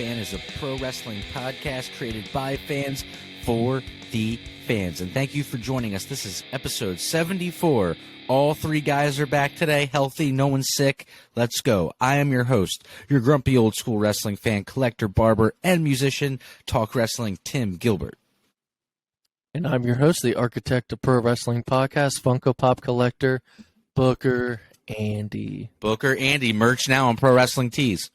Fan is a pro wrestling podcast created by fans for the fans. And thank you for joining us. This is episode 74. All three guys are back today, healthy, no one's sick. Let's go. I am your host, your grumpy old school wrestling fan, collector, barber, and musician, Talk Wrestling, Tim Gilbert. And I'm your host, the architect of pro wrestling podcast, Funko Pop collector, Booker Andy. Booker Andy, merch now on Pro Wrestling Tees.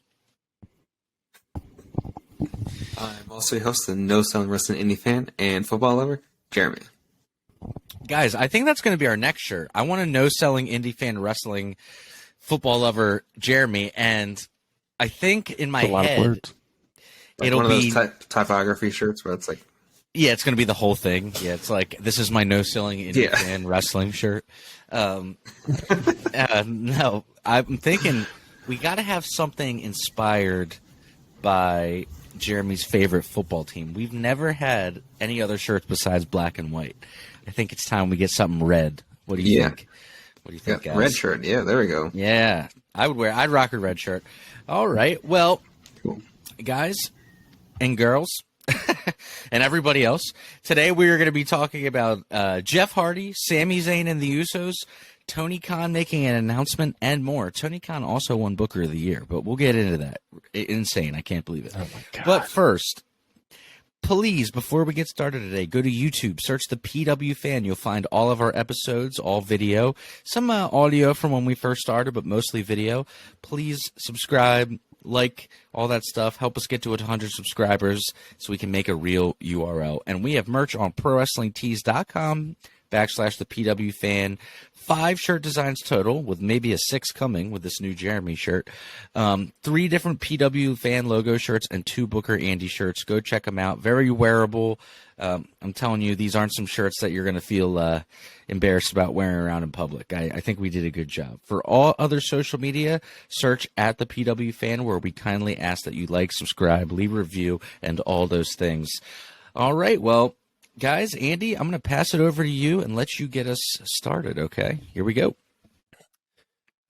I'm also your host, the no-selling wrestling indie fan and football lover, Jeremy. Guys, I think that's going to be our next shirt. I want a no-selling indie fan wrestling football lover, Jeremy, and I think in my head, like it'll one be of those typography shirts where it's like, yeah, it's going to be the whole thing. Yeah, it's like, this is my no-selling indie fan wrestling shirt. No, I'm thinking we got to have something inspired by Jeremy's favorite football team. We've never had any other shirts besides black and white. I think it's time we get something red. What do you think? What do you think, guys? Red shirt. Yeah, there we go. Yeah, I'd rock a red shirt. All right. Well, cool. Guys and girls and everybody else, today we are going to be talking about Jeff Hardy, Sami Zayn and the Usos, Tony Khan making an announcement, and more. Tony Khan also won Booker of the Year, but we'll get into that. Insane. I can't believe it. Oh, my God. But first, please, before we get started today, go to YouTube, search the PW Fan. You'll find all of our episodes, all video, some audio from when we first started, but mostly video. Please subscribe, like, all that stuff. Help us get to 100 subscribers so we can make a real URL. And we have merch on ProWrestlingTees.com/the PW Fan. 5 shirt designs total, with maybe a 6th coming with this new Jeremy shirt. 3 different PW Fan logo shirts and 2 Booker Andy shirts. Go check them out. Very wearable. I'm telling you, these aren't some shirts that you're going to feel embarrassed about wearing around in public. I think we did a good job. For all other social media, search at the PW Fan, where we kindly ask that you like, subscribe, leave a review, and all those things. All right, well, guys, Andy, I'm going to pass it over to you and let you get us started, okay? Here we go.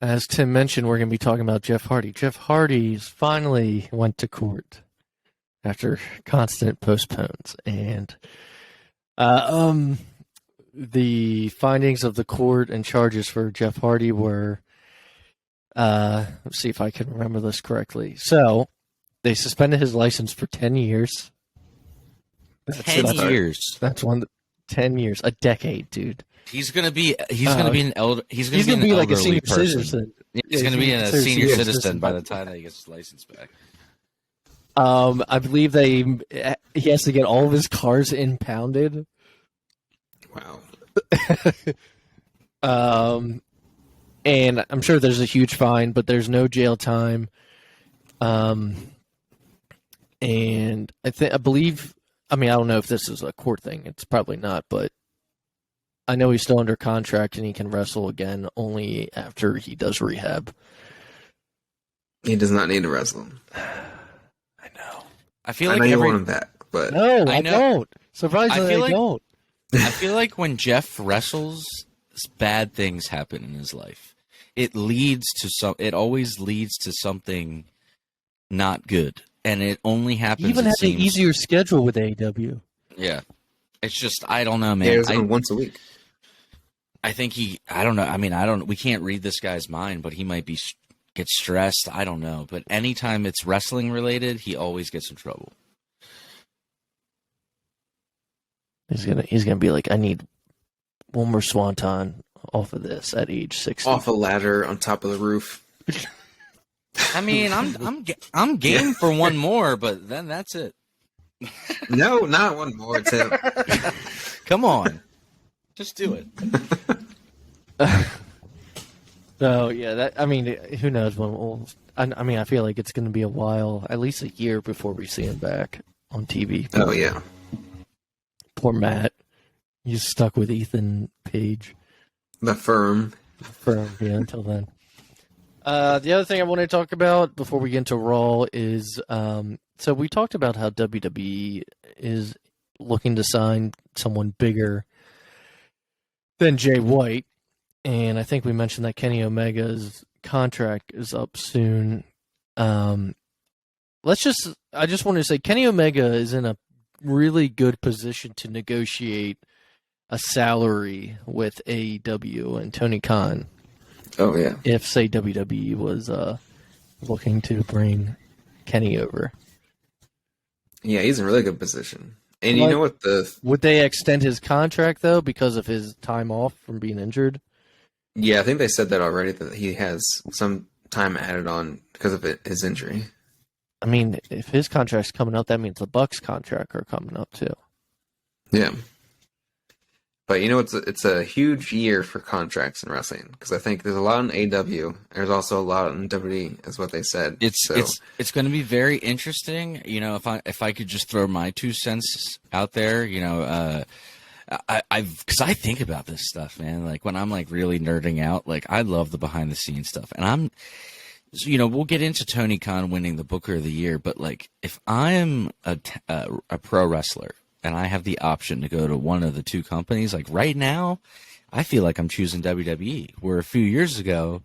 As Tim mentioned, we're going to be talking about Jeff Hardy. Jeff Hardy's finally went to court after constant postpones. And the findings of the court and charges for Jeff Hardy were, let's see if I can remember this correctly. So, they suspended his license for 10 years. 10 years. That's 10 years, a decade, dude. He's gonna be an elder. He's gonna be like a elderly senior person. citizen. He's gonna be a senior citizen by the time that he gets his license back. I believe he has to get all of his cars impounded. Wow. And I'm sure there's a huge fine, but there's no jail time. And I believe. I mean, I don't know if this is a court thing. It's probably not, but I know he's still under contract and he can wrestle again only after he does rehab. He does not need to wrestle. I know. I feel I like know you want him back, but no, I don't. Surprisingly, I don't. I feel like when Jeff wrestles, bad things happen in his life. It always leads to something not good. And it only happens. He even has an easier schedule with AEW. Yeah, it's just I don't know, man. Yeah, it's once a week. I think I don't know. I mean, we can't read this guy's mind, but he might get stressed. I don't know. But anytime it's wrestling related, he always gets in trouble. He's gonna be like, I need one more swanton off of this at age 60. Off a ladder on top of the roof. I mean, I'm game for one more, but then that's it. No, not one more, Tim. Come on, just do it. So yeah, who knows when I feel like it's going to be a while, at least a year before we see him back on TV. Oh yeah. Poor Matt. He's stuck with Ethan Page. The Firm. Yeah, until then. The other thing I want to talk about before we get into Raw is, so we talked about how WWE is looking to sign someone bigger than Jay White, and I think we mentioned that Kenny Omega's contract is up soon. I I just wanted to say Kenny Omega is in a really good position to negotiate a salary with AEW and Tony Khan. Oh yeah. If, say, WWE was looking to bring Kenny over. Yeah, he's in a really good position. And Like, you know what would they extend his contract, though, because of his time off from being injured? Yeah, I think they said that already, that he has some time added on because of his injury. I mean, if his contract's coming up, that means the Bucks' contract are coming up, too. Yeah. But you know, it's a huge year for contracts in wrestling, because I think there's a lot in AEW. There's also a lot in WWE, is what they said. It's going to be very interesting. You know, if I could just throw my 2 cents out there, you know, because I think about this stuff, man. Like when I'm like really nerding out, like I love the behind the scenes stuff, and you know, we'll get into Tony Khan winning the Booker of the Year, but like if I'm a pro wrestler and I have the option to go to one of the 2 companies, like right now, I feel like I'm choosing WWE. Where a few years ago,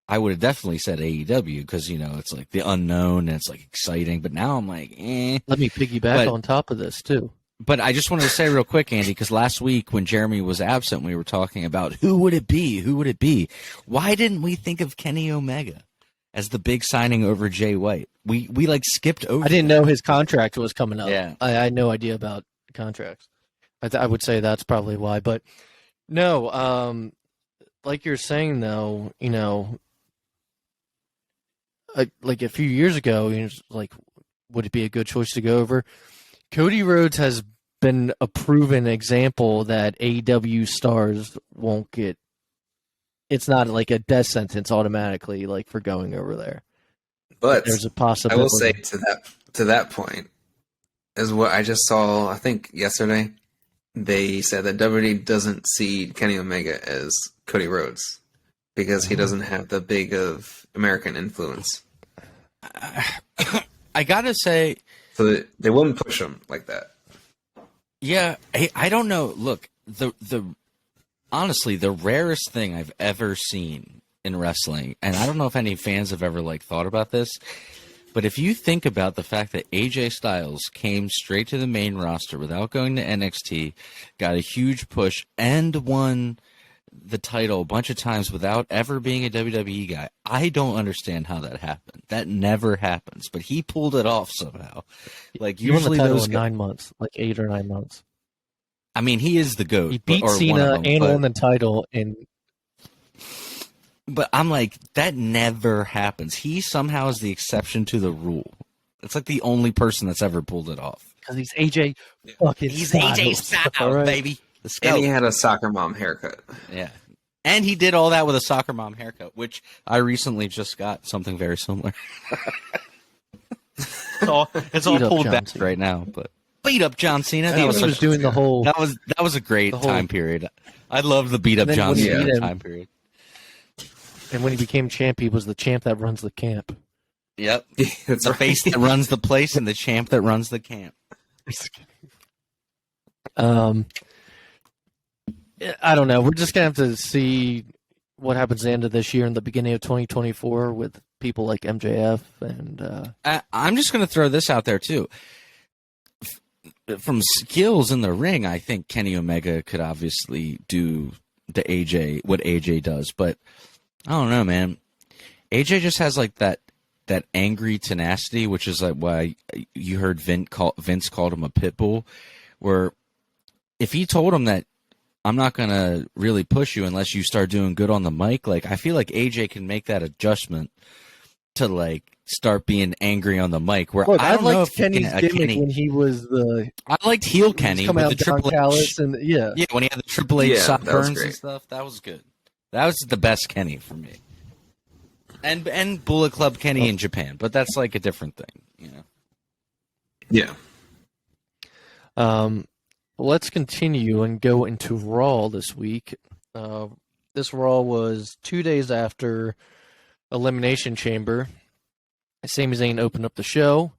I would have definitely said AEW because, you know, it's like the unknown and it's like exciting. But now I'm like, eh. Let me piggyback on top of this, too. But I just wanted to say real quick, Andy, because last week when Jeremy was absent, we were talking about who would it be? Who would it be? Why didn't we think of Kenny Omega as the big signing over Jay White? We like skipped over. I didn't know his contract was coming up. Yeah. I had no idea about contracts. I would say that's probably why. But no, like you're saying, though, you know, like a few years ago, you know, like, would it be a good choice to go over? Cody Rhodes has been a proven example that AEW stars won't get. It's not like a death sentence automatically, like for going over there. But There's a possibility. I will say to that point is what I just saw. I think yesterday they said that WWE doesn't see Kenny Omega as Cody Rhodes because he doesn't have the big of American influence. I gotta say, so they wouldn't push him like that. Yeah, I don't know. Look, honestly, the rarest thing I've ever seen in wrestling, and I don't know if any fans have ever like thought about this, but if you think about the fact that AJ Styles came straight to the main roster without going to NXT, got a huge push, and won the title a bunch of times without ever being a WWE guy, I don't understand how that happened. That never happens, but he pulled it off somehow. Like He won the usually title those in 9 months, like 8 or 9 months. I mean, he is the GOAT. He beat or one Cena of them, and won the title in. But I'm like, that never happens. He somehow is the exception to the rule. It's like the only person that's ever pulled it off. Because he's AJ fucking He's Styles. AJ Styles, All right. baby. Let's go. And he had a soccer mom haircut. Yeah. And he did all that with a soccer mom haircut, which I recently just got something very similar. it's all pulled John back Cena. right now, but beat up John Cena. He was doing the whole. That was a great the whole- time period. I love the beat up And then John when he Cena beat him- time period. And when he became champ, he was the champ that runs the camp. Yep. That's The right. face that runs the place and the champ that runs the camp. I don't know. We're just gonna have to see what happens at the end of this year and the beginning of 2024 with people like MJF and. I'm just going to throw this out there too. From skills in the ring, I think Kenny Omega could obviously do what AJ does, but I don't know, man. AJ just has like that angry tenacity, which is like why you heard Vince called him a pit bull, where if he told him that I'm not going to really push you unless you start doing good on the mic, like I feel like AJ can make that adjustment to like start being angry on the mic. Where Look, I don't know if Kenny's gimmick when he was the. I liked heel Kenny coming with out the Don Triple Callis H. and yeah. Yeah, when he had the Triple H Yeah, sock that was burns and great. stuff, that was good. That was the best Kenny for me. And Bullet Club Kenny in Japan, but that's like a different thing, you know. Yeah. Let's continue and go into Raw this week. This Raw was 2 days after Elimination Chamber. Sami Zayn opened up the show.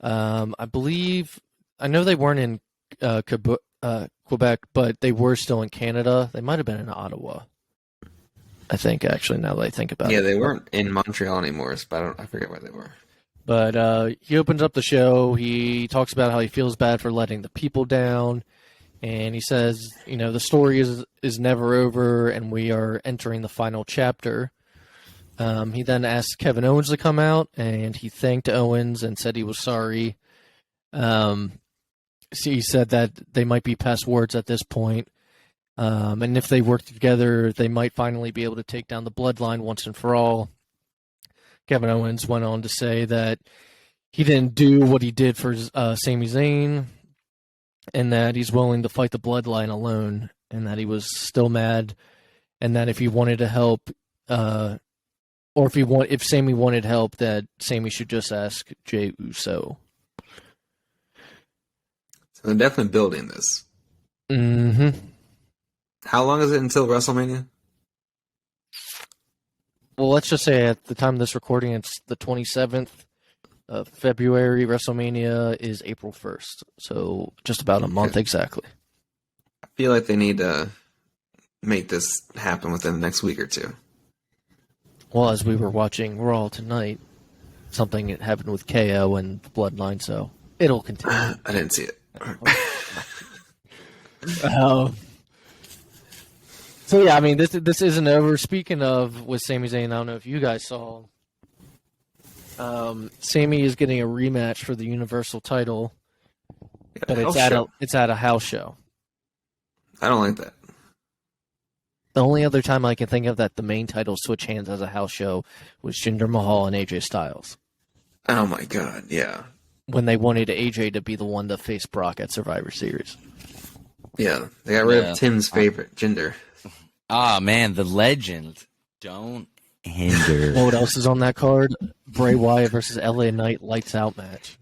I know they weren't in Quebec, but they were still in Canada. They might have been in Ottawa. I think, actually, now that I think about it. Yeah, they weren't in Montreal anymore, but I forget where they were. But he opens up the show. He talks about how he feels bad for letting the people down. And he says, the story is never over, and we are entering the final chapter. He then asked Kevin Owens to come out, and he thanked Owens and said he was sorry. So he said that they might be past words at this point. And if they work together, they might finally be able to take down the bloodline once and for all. Kevin Owens went on to say that he didn't do what he did for Sami Zayn, and that he's willing to fight the bloodline alone, and that he was still mad, and that if he wanted to help, or if Sami wanted help, that Sami should just ask Jey Uso. So they're definitely building this. Mm-hmm. How long is it until WrestleMania? Well, let's just say at the time of this recording, it's the 27th of February. WrestleMania is April 1st. So just about a month exactly. I feel like they need to make this happen within the next week or two. Well, as we were watching Raw tonight, something happened with KO and the Bloodline, so it'll continue. I didn't see it. So yeah, I mean, this isn't over. Speaking of with Sami Zayn, I don't know if you guys saw. Sami is getting a rematch for the Universal title, but it's at a house show. I don't like that. The only other time I can think of that the main title switch hands as a house show was Jinder Mahal and AJ Styles. Oh my god, yeah. When they wanted AJ to be the one to face Brock at Survivor Series. Yeah, they got rid of Tim's favorite, Jinder. Ah, man, the legend. Don't hinder. What else is on that card? Bray Wyatt versus LA Knight Lights Out match.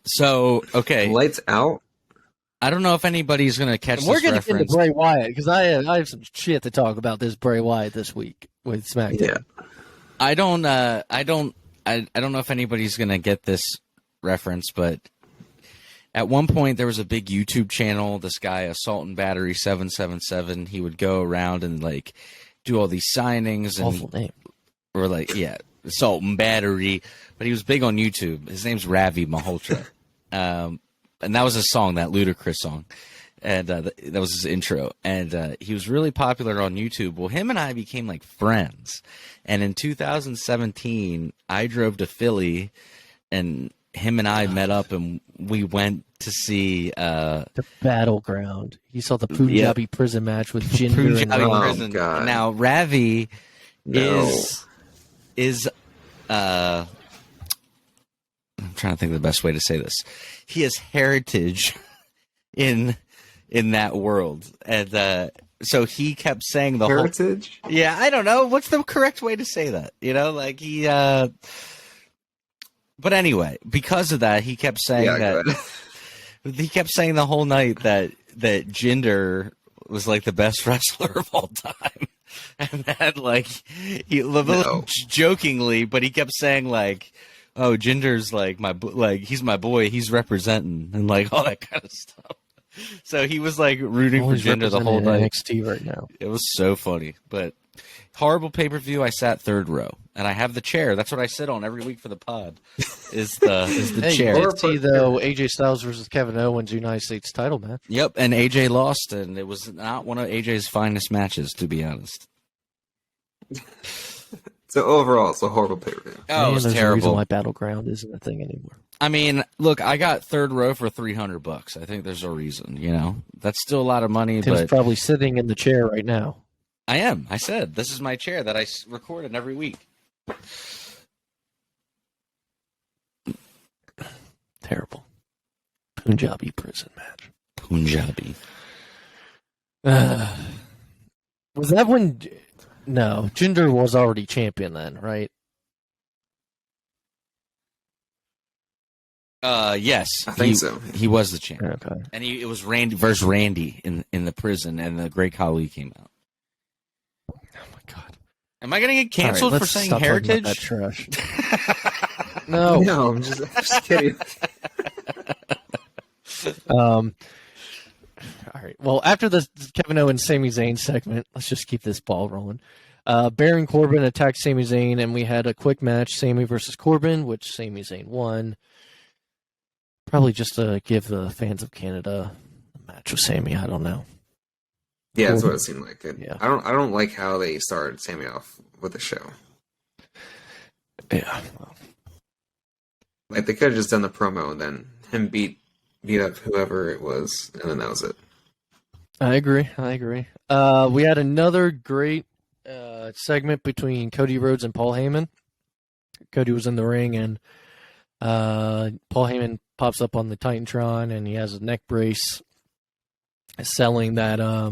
So, okay. Lights Out? I don't know if anybody's going to catch this We're going to get reference. into Bray Wyatt, because I have some shit to talk about this Bray Wyatt this week with SmackDown. Yeah. I don't know if anybody's going to get this reference, but at one point there was a big YouTube channel, this guy, Assault and Battery 777, he would go around and like do all these signings and Awful name. or like, yeah, Assault and Battery, but he was big on YouTube. His name's Ravi Malhotra. And that was a song, that Ludacris song. And that was his intro. And he was really popular on YouTube. Well, him and I became like friends. And in 2017, I drove to Philly and him and I met up and we went to see the Battleground. He saw the Punjabi prison match with Jinder and Punjabi Rock. prison. God. Now Ravi is I'm trying to think of the best way to say this. He has heritage in that world, and so he kept saying the heritage. Yeah, I don't know what's the correct way to say that. Like he. But anyway, because of that, he kept saying he kept saying the whole night that Jinder was like the best wrestler of all time, and that like jokingly, but he kept saying like, "Oh, Jinder's like he's my boy, he's representing," and like all that kind of stuff. So he was like rooting for Jinder the whole night. NXT right now. It was so funny, but horrible pay-per-view. I sat third row, and I have the chair. That's what I sit on every week for the pod. Is the chair? NXT though, AJ Styles versus Kevin Owens United States title match. Yep, and AJ lost, and it was not one of AJ's finest matches, to be honest. So overall, it's a horrible pay-per-view. Oh, it was there's a terrible. reason why Battleground isn't a thing anymore. I mean, look, I got third row for $300. I think there's a reason. That's still a lot of money. Tim's but probably sitting in the chair right now. I am. I said this is my chair that I record in every week. Terrible. Punjabi prison match. Punjabi. Was that when? No, Jinder was already champion then, right? Yes, I think so. He was the champion. Okay. And it was Randy versus Randy in the prison, and the Great Khali came out. Oh my god! Am I going to get canceled for saying heritage? That trash. No, No, I'm just kidding. All right. Well, after the Kevin Owens Sami Zayn segment, let's just keep this ball rolling. Baron Corbin attacked Sami Zayn, and we had a quick match, Sami versus Corbin, which Sami Zayn won. Probably just to give the fans of Canada a match with Sami. I don't know. Yeah, that's what it seemed like. Yeah. I don't like how they started Sami off with the show. Yeah. Well. Like they could have just done the promo and then him beat up whoever it was, and then that was it. I agree. We had another great segment between Cody Rhodes and Paul Heyman. Cody was in the ring, and Paul Heyman pops up on the Titantron, and he has a neck brace selling that. I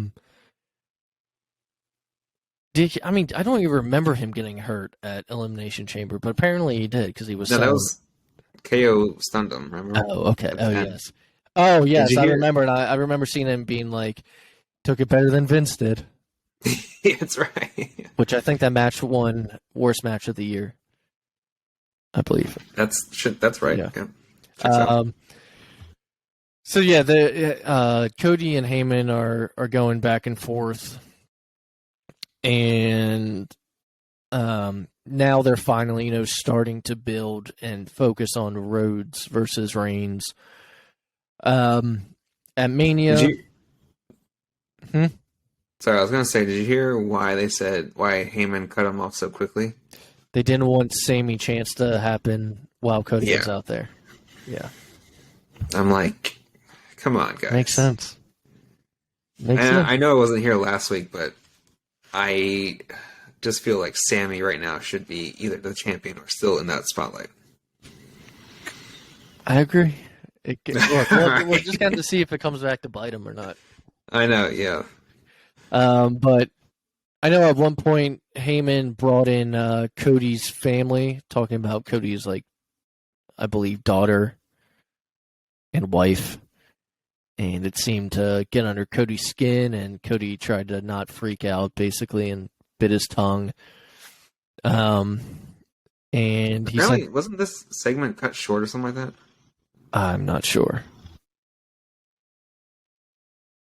don't even remember him getting hurt at Elimination Chamber, but apparently he did because he was. No, that was KO stunned him. Remember? Oh, okay. Oh, yes. Oh, yes. I hear? remember. And I remember seeing him being like, took it better than Vince did. Yeah, that's right. Which I think that match won worst match of the year. I believe. That's right. Yeah. Yeah. So yeah, the Cody and Heyman are going back and forth, and now they're finally starting to build and focus on Rhodes versus Reigns. At Mania. Sorry, I was gonna say, did you hear why Heyman cut him off so quickly? They didn't want Sami chance to happen while Cody was out there. Yeah. I'm like, come on, guys. Makes sense. I know I wasn't here last week, but I just feel like Sami right now should be either the champion or still in that spotlight. I agree. We'll just have to see if it comes back to bite him or not. I know, yeah. But I know at one point Heyman brought in Cody's family, talking about Cody's, I believe, daughter and wife. And it seemed to get under Cody's skin, and Cody tried to not freak out, basically, and bit his tongue. And he said, wasn't this segment cut short or something like that? I'm not sure.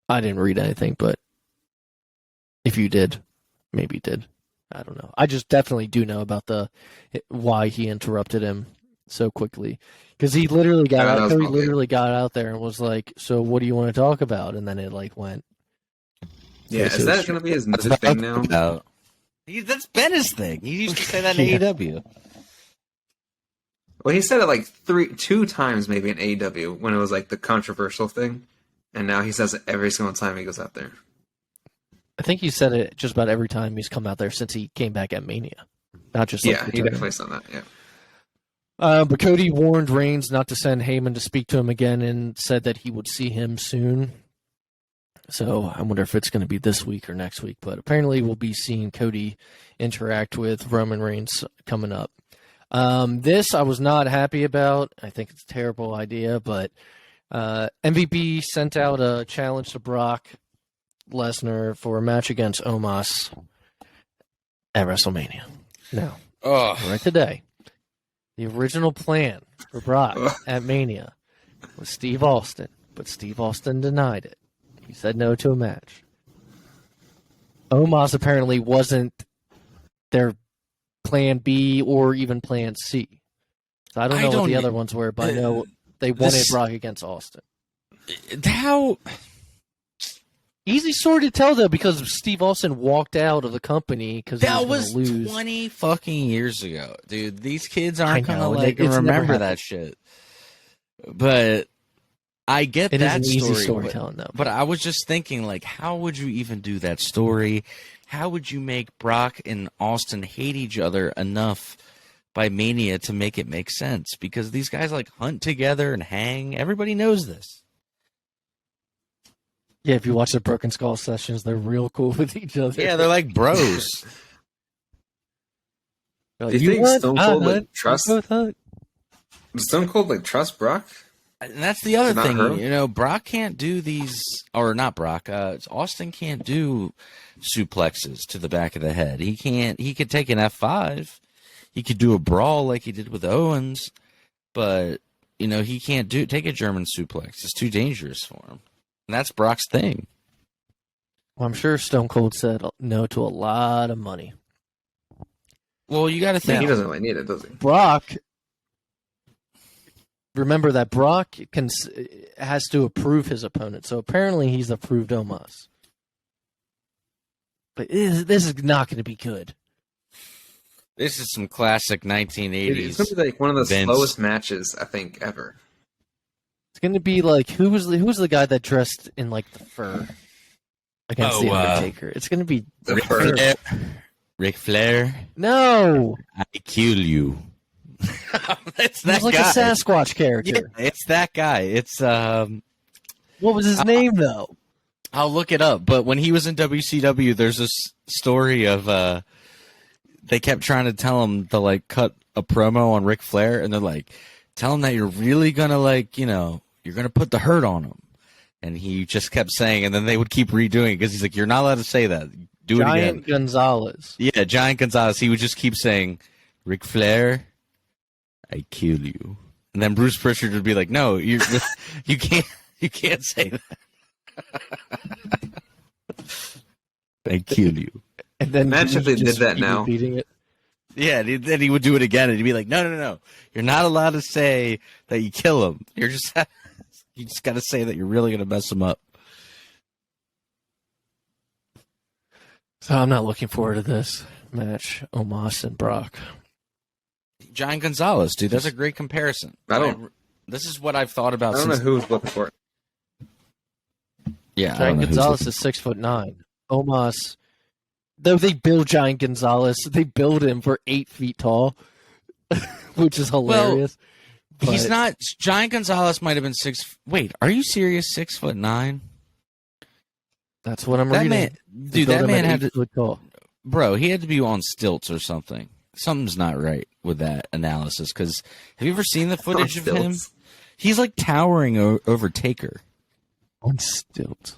I didn't read anything, but if you did, maybe you did. I don't know. I just definitely do know about why he interrupted him so quickly. Because he literally got out. Cody literally got out there and was like, "So what do you want to talk about?" And then it went. Yeah, is that going to be his new thing now? That's been his thing. He used to say that in AEW. Well, he said it two times maybe in AEW when it was the controversial thing, and now he says it every single time he goes out there. I think he said it just about every time he's come out there since he came back at Mania. Not just he definitely said that. Yeah. But Cody warned Reigns not to send Heyman to speak to him again and said that he would see him soon. So I wonder if it's going to be this week or next week. But apparently we'll be seeing Cody interact with Roman Reigns coming up. This I was not happy about. I think it's a terrible idea. But MVP sent out a challenge to Brock Lesnar for a match against Omos at WrestleMania. Now, right today. The original plan for Brock at Mania was Steve Austin, but Steve Austin denied it. He said no to a match. Omos apparently wasn't their plan B or even plan C. So I don't know what the other ones were, but I know they wanted Brock against Austin. How... Easy story to tell, though, because Steve Austin walked out of the company because that was 20 fucking years ago, dude. These kids aren't gonna remember that shit. But I get that story. Easy storytelling, though. But I was just thinking, how would you even do that story? How would you make Brock and Austin hate each other enough by Mania to make it make sense? Because these guys hunt together and hang. Everybody knows this. Yeah, if you watch the Broken Skull sessions, they're real cool with each other. Yeah, they're like bros. Do you think Stone Cold trust Stone Cold trust Brock? And that's the other thing. Brock can't do these, or not Brock. Austin can't do suplexes to the back of the head. He can't. He could take an F5. He could do a brawl like he did with Owens, but he can't take a German suplex. It's too dangerous for him. And that's Brock's thing. Well, I'm sure Stone Cold said no to a lot of money. Well, you got to He think. doesn't really need it, does he? Brock. Remember that Brock has to approve his opponent, so apparently he's approved Omos. But this is not going to be good. This is some classic 1980s. It's going to be like one of the Vince. slowest matches, I think, ever. It's going to be like who was the guy that dressed in like the fur against the Undertaker? It's going to be The Ric first. Flair. Ric Flair, no. I kill you. It's He was that like guy. a Sasquatch character. Yeah, it's that guy. It's What was his name though? I'll look it up. But when he was in WCW, there's this story of they kept trying to tell him to like cut a promo on Ric Flair, and they're like, tell him that you're really gonna you're gonna put the hurt on him, and he just kept saying, and then they would keep redoing it because he's like, you're not allowed to say that. Do it Giant again. Gonzalez. Yeah, Giant Gonzalez. He would just keep saying, Ric Flair, I kill you. And then Bruce Pritchard would be like, no, you can't say that. I kill you. And then Imagine if they did that now. Repeating it. Yeah, and then he would do it again, and he'd be like, no. You're not allowed to say that you kill him. You just got to say that you're really going to mess him up. So I'm not looking forward to this match, Omos and Brock. Giant Gonzalez, dude, that's a great comparison. This is what I've thought about I don't know since. who's looking for it. Yeah, I don't Giant know who's Gonzalez is 6'9". Omos, though they build Giant Gonzalez, they build him for 8 feet tall, which is hilarious. He's But- not. Giant Gonzalez might have been 6. Wait, are you serious? 6'9"? That's what I'm That reading. man, They dude, build that him man at had 8 to. foot tall. Bro, he had to be on stilts or something. Something's not right with that analysis. Because have you ever seen the footage of him? Stilts. He's like towering over Taker On stilts.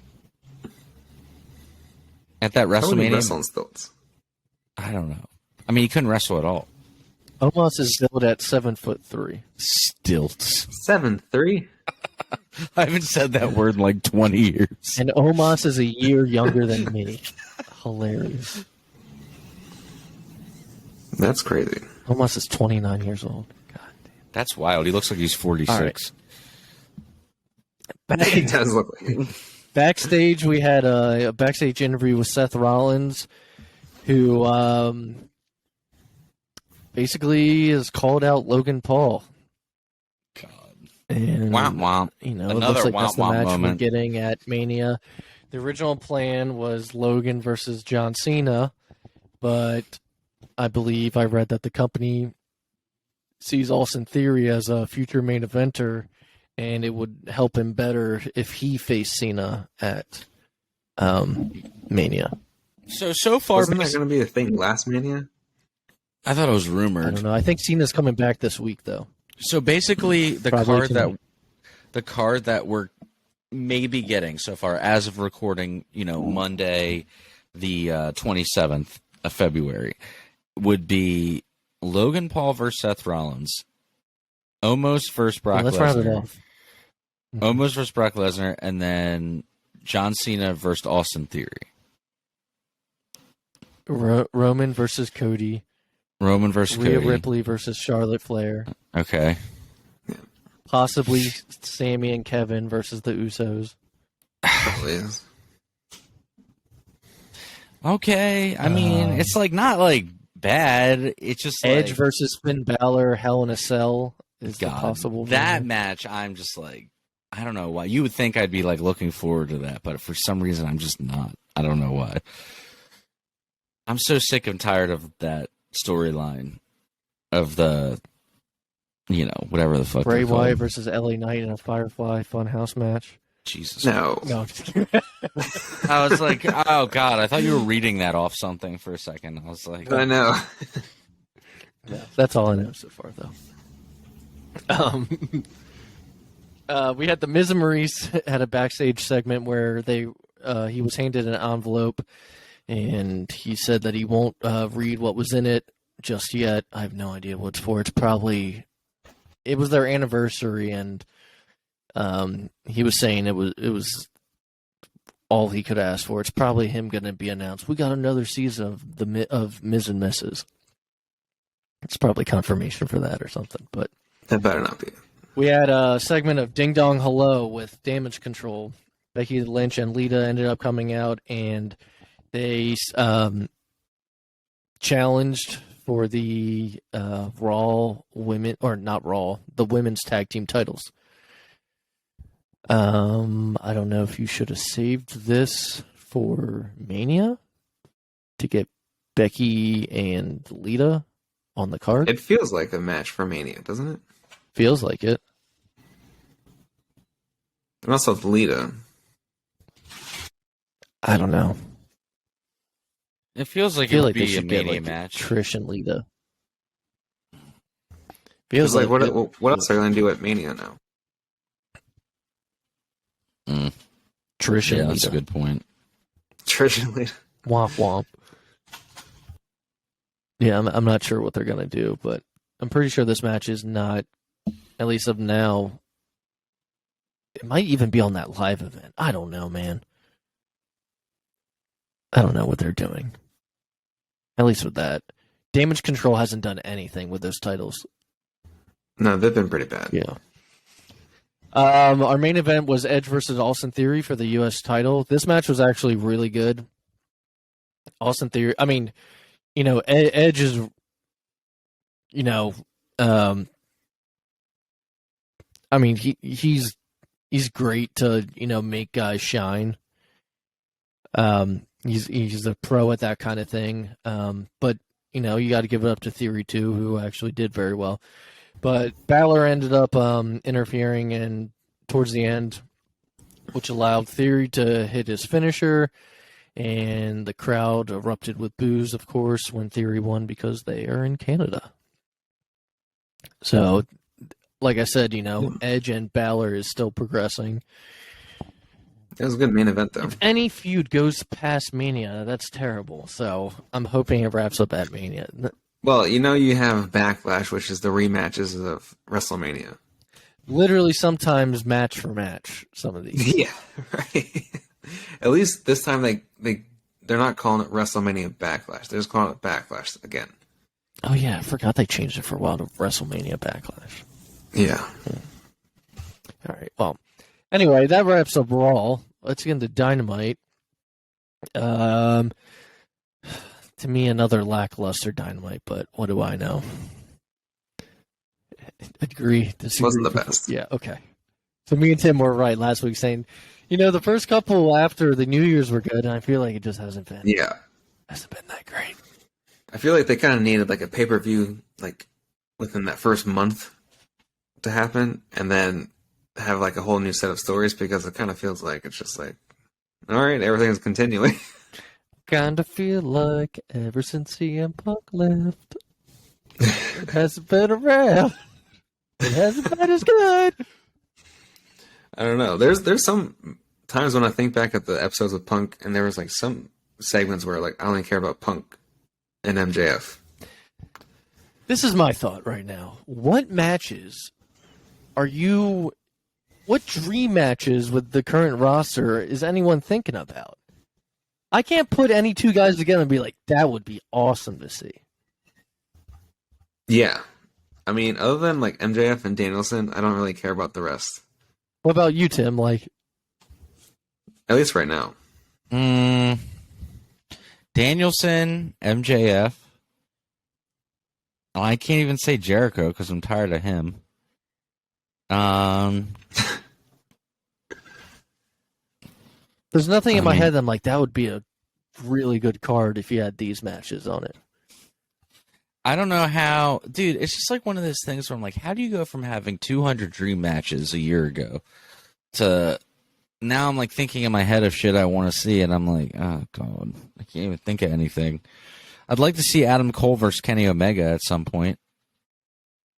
at that How would he WrestleMania. wrestle on stilts? I don't know. I mean, he couldn't wrestle at all. Omos is built at 7'3". Stilts. 7'3"? I haven't said that word in like 20 years. And Omos is a year younger than me. Hilarious. That's crazy. Omos is 29 years old. God That's wild. He looks like he's 46. damn. He does look like it. Backstage, we had a backstage interview with Seth Rollins, who basically has called out Logan Paul. God. And, Womp womp. you know, Another it looks like that's the womp womp match moment. we're getting at Mania. The original plan was Logan versus John Cena, but I believe I read that the company sees Austin Theory as a future main eventer, and it would help him better if he faced Cena at Mania. So far, Wasn't that going to be a thing last Mania? I thought it was I rumored. don't know. I think Cena's coming back this week, though. So basically, the Probably card that we're maybe getting so far, as of recording, Monday, the 27th of February, would be Logan Paul versus Seth Rollins, Omos versus Brock Let's round it Lesnar, off. Omos versus Brock Lesnar, and then John Cena versus Austin Theory, Roman versus Cody. Roman versus Rhea Cody. Ripley versus Charlotte Flair. Okay. Possibly Sammy and Kevin versus the Usos. Probably is. Okay. I mean, it's like not like bad. It's just Edge like, versus Finn Balor, Hell in a Cell is the God, possible. that winner. match. I'm just like, I don't know why. You would think I'd be like looking forward to that, but for some reason, I'm just not. I don't know why. I'm so sick and tired of that storyline of the, whatever the fuck. Bray they're called. Wyatt versus LA Knight in a Firefly Funhouse match. Jesus. No. No, I'm just kidding. I was like, oh God, I thought you were reading that off something for a second. I was like, I know. Yeah, that's all I know so far, though. We had the Miz and Maurice had a backstage segment where he was handed an envelope, and he said that he won't read what was in it just yet. I have no idea what it's for. It was their anniversary, and he was saying it was all he could ask for. It's probably him going to be announced. We got another season of Miz and Mrs. It's probably confirmation for that or something. But That better not be. we had a segment of Ding Dong Hello with Damage Control. Becky Lynch and Lita ended up coming out, and they challenged for the Raw women, or not Raw, the women's tag team titles. I don't know if you should have saved this for Mania to get Becky and Lita on the card. It feels like a match for Mania, doesn't it? Feels like it. And also with Lita. I don't know. It feels like I feel it would like they be a should get Mania like match. Trish and Lita. Feels Feels like like what else are they going to do at Mania now? Trish Yeah, and that's a Lita. good point. Trish and Lita. Womp womp. Yeah, I'm not sure what they're gonna do, but I'm pretty sure this match is not, at least of now. It might even be on that live event. I don't know, man. I don't know what they're doing. At least with that. Damage Control hasn't done anything with those titles. No, they've been pretty bad. Yeah. Our main event was Edge versus Austin Theory for the U.S. title. This match was actually really good. Austin Theory, I mean, Edge is, I mean, he's great to, make guys shine. He's a pro at that kind of thing. But, you got to give it up to Theory too, who actually did very well. But Balor ended up interfering and towards the end, which allowed Theory to hit his finisher, and the crowd erupted with boos, of course, when Theory won because they are in Canada. So, like I said, Edge and Balor is still progressing. It was a good main event, though. If any feud goes past Mania, that's terrible. So I'm hoping it wraps up at Mania. Well, you have Backlash, which is the rematches of WrestleMania. Literally, sometimes match for match, some of these. Yeah, right. At least this time they're not calling it WrestleMania Backlash. They're just calling it Backlash again. Oh, yeah, I forgot they changed it for a while to WrestleMania Backlash. Yeah. All right, well, anyway, that wraps up Raw. Let's get into Dynamite. To me, another lackluster Dynamite, but what do I know? Agree. Disagree. Wasn't the best. Yeah, okay. So me and Tim were right last week saying, the first couple after the New Year's were good, and I feel like it just hasn't been that great. I feel like they kind of needed like a pay-per-view like within that first month to happen, and then have like a whole new set of stories, because it kind of feels like it's just like, all right, everything's continuing. Kind of feel like ever since CM Punk left, it hasn't been around. It hasn't been as good. I don't know. There's some times when I think back at the episodes with Punk, and there was like some segments where like I only care about Punk and MJF. This is my thought right now. What matches what dream matches with the current roster is anyone thinking about? I can't put any two guys together and be like, that would be awesome to see. Yeah. I mean, other than like MJF and Danielson, I don't really care about the rest. What about you, Tim? Like, At least right now. Danielson, MJF. Oh, I can't even say Jericho because I'm tired of him. there's nothing in my head that I'm like, that would be a really good card if you had these matches on it. I don't know how, dude. It's just like one of those things where I'm like, how do you go from having 200 dream matches a year ago to now I'm like thinking in my head of shit I want to see, and I'm like, oh god, I can't even think of anything. I'd like to see Adam Cole versus Kenny Omega at some point.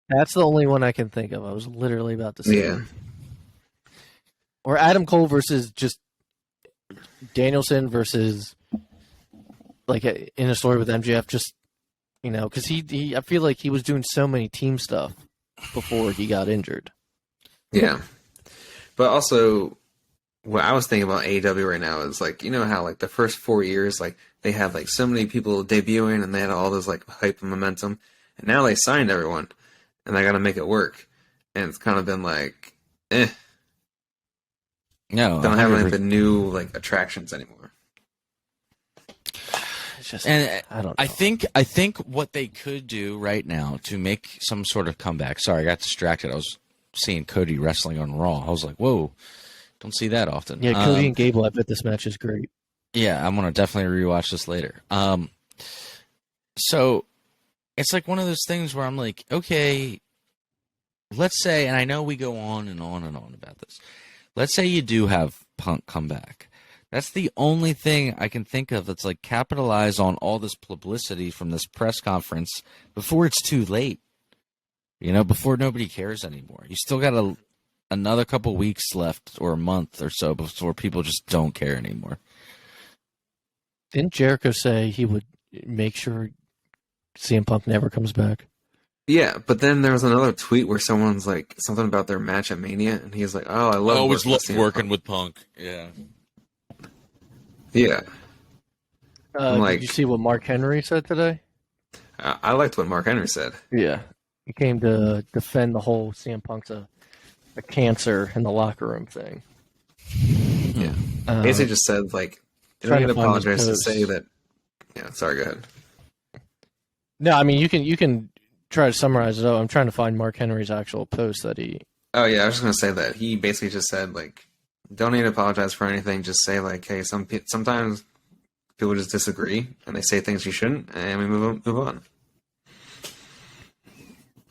That's the only one I can think of. I was literally about to say. Yeah. Or Adam Cole versus just Danielson versus, like, in a story with MJF, just, because he I feel like he was doing so many team stuff before he got injured. Yeah. But also, what I was thinking about AEW right now is like, how like the first 4 years, like they had like so many people debuting and they had all this like hype and momentum. And now they signed everyone, and they got to make it work. And it's kind of been like, eh. No, Don't have like 100%. the new like attractions anymore. It's just, And I don't know. I think what they could do right now to make some sort of comeback. Sorry, I got distracted. I was seeing Cody wrestling on Raw. I was like, whoa, don't see that often. Yeah, Cody and Gable, I bet this match is great. Yeah, I'm gonna definitely rewatch this later. So it's like one of those things where I'm like, okay, let's say, and I know we go on and on and on about this. Let's say you do have Punk come back. That's the only thing I can think of that's like capitalize on all this publicity from this press conference before it's too late. You know, before nobody cares anymore. You still got another couple weeks left or a month or so before people just don't care anymore. Didn't Jericho say he would make sure CM Punk never comes back? Yeah, but then there was another tweet where someone's like something about their match at Mania, and he's like, "Oh, I love always loved CM working Punk." with Punk. Yeah. Yeah, Did you see what Mark Henry said today? I liked what Mark Henry said. Yeah. He came to defend the whole CM Punk's a cancer in the locker room thing. Yeah, basically just said like, "You don't trying need to to find his apologize to post. say that." Yeah, sorry, go ahead. No, I mean you can try to summarize it out. I'm trying to find Mark Henry's actual post that he. Oh yeah, I was just gonna say that he basically just said like, "Don't need to apologize for anything. Just say like, hey, sometimes people just disagree and they say things you shouldn't, and we move on."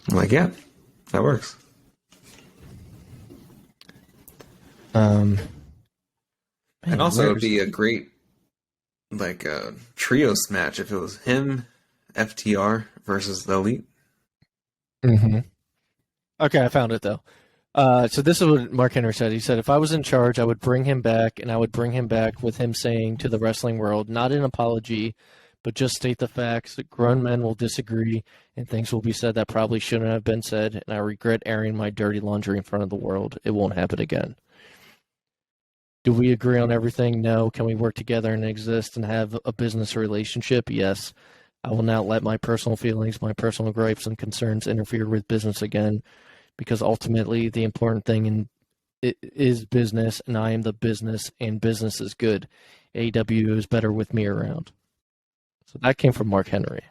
I'm like, yeah, that works. Man, And also, it'd where's- be a great like trios match if it was him, FTR versus the Elite. Mhm. Okay, I found it though. So this is what Mark Henry said. He said, if I was in charge, I would bring him back, and I would bring him back with him saying to the wrestling world, not an apology, but just state the facts. That grown men will disagree, and things will be said that probably shouldn't have been said, and I regret airing my dirty laundry in front of the world. It won't happen again. Do we agree on everything? No. Can we work together and exist and have a business relationship? Yes. I will not let my personal feelings, my personal gripes and concerns interfere with business again, because ultimately the important thing is business, and I am the business, and business is good. AEW is better with me around. So that came from Mark Henry.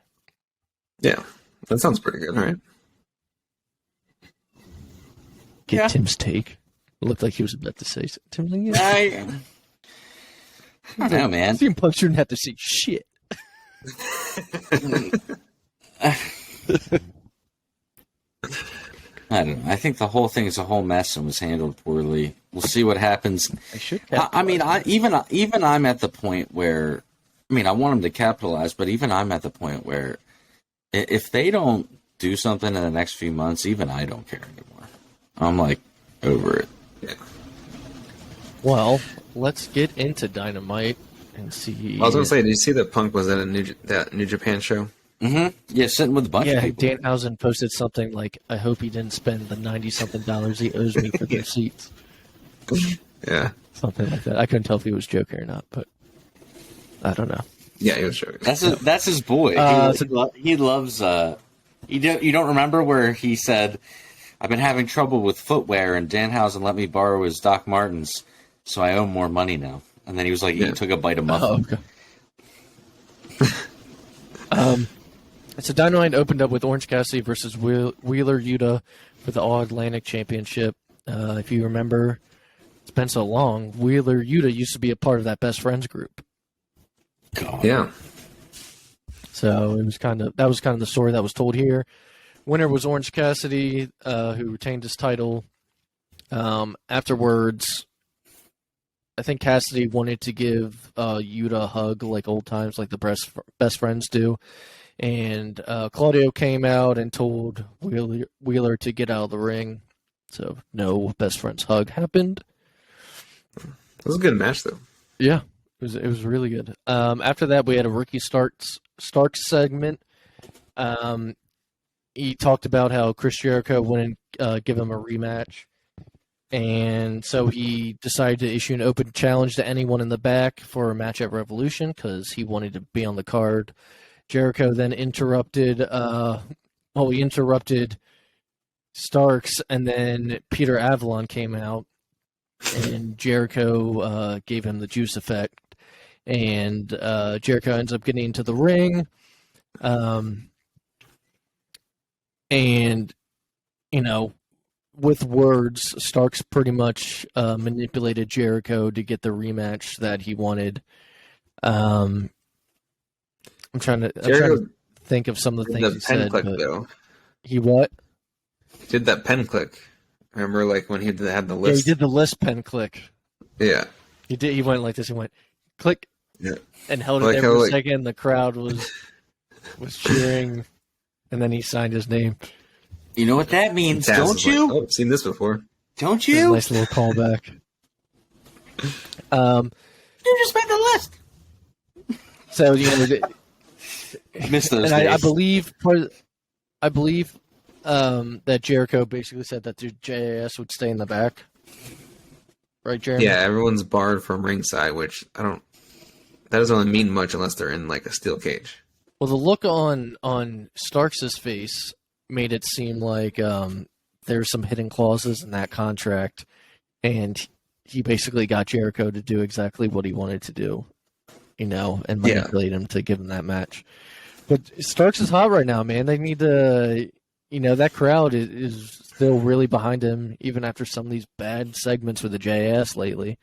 Yeah, that sounds pretty good, right? Get Tim's take. It looked like he was about to say something. Tim's like, yeah. I don't know, man. CM Punk shouldn't have to say shit. I don't know. I think the whole thing is a whole mess and was handled poorly. We'll see what happens. I should. I mean, even I'm at the point where, I mean, I want them to capitalize, but even I'm at the point where, if they don't do something in the next few months, even I don't care anymore. I'm like over it. Yeah. Well, let's get into Dynamite and see. I was gonna say, did you see that Punk was at that New Japan show? Mm-hmm. Yeah, sitting with a bunch of Yeah, people. Danhausen posted something like, I hope he didn't spend the $90-something he owes me for those seats. Yeah. Something like that. I couldn't tell if he was joking or not, but I don't know. Yeah, he was joking. That's his boy. He loves. You don't remember where he said, "I've been having trouble with footwear, and Danhausen let me borrow his Doc Martens, so I owe more money now." And then he was like, he took a bite of muffin. Oh, okay. So Dynamite opened up with Orange Cassidy versus Wheeler Yuta for the All Atlantic Championship. If you remember, it's been so long. Wheeler Yuta used to be a part of that Best Friends group. God. Yeah. So it was that was kind of the story that was told here. Winner was Orange Cassidy, who retained his title. Afterwards, I think Cassidy wanted to give Yuta a hug like old times, like the best friends do. And Claudio came out and told Wheeler to get out of the ring. So no best friends hug happened. It was a good match, though. Yeah, it was really good. After that, we had a Ricky Starks segment. He talked about how Chris Jericho wouldn't give him a rematch. And so he decided to issue an open challenge to anyone in the back for a match at Revolution because he wanted to be on the card. Jericho then interrupted well, we interrupted Starks, and then Peter Avalon came out, and Jericho gave him the juice effect, and Jericho ends up getting into the ring, and with words, Starks pretty much manipulated Jericho to get the rematch that he wanted. I'm trying to think of some of the things he said. Click, though. He what? Did that pen click? Remember, like when he had the list? Yeah, he did the list pen click. Yeah. He did. He went like this. He went click. Yeah. And held it there for a second. The crowd was cheering, and then he signed his name. You know what that means, don't you? Like, I've seen this before. Don't you? Nice little callback. You just made the list. So missed those and days. I believe that Jericho basically said that the JAS would stay in the back. Right, Jeremy? Yeah, everyone's barred from ringside, which that doesn't really mean much unless they're in like a steel cage. Well, the look on Starks' face made it seem like there's some hidden clauses in that contract, and he basically got Jericho to do exactly what he wanted to do, and manipulate him to give him that match. But Starks is hot right now, man. They need to, that crowd is still really behind him, even after some of these bad segments with the JS lately.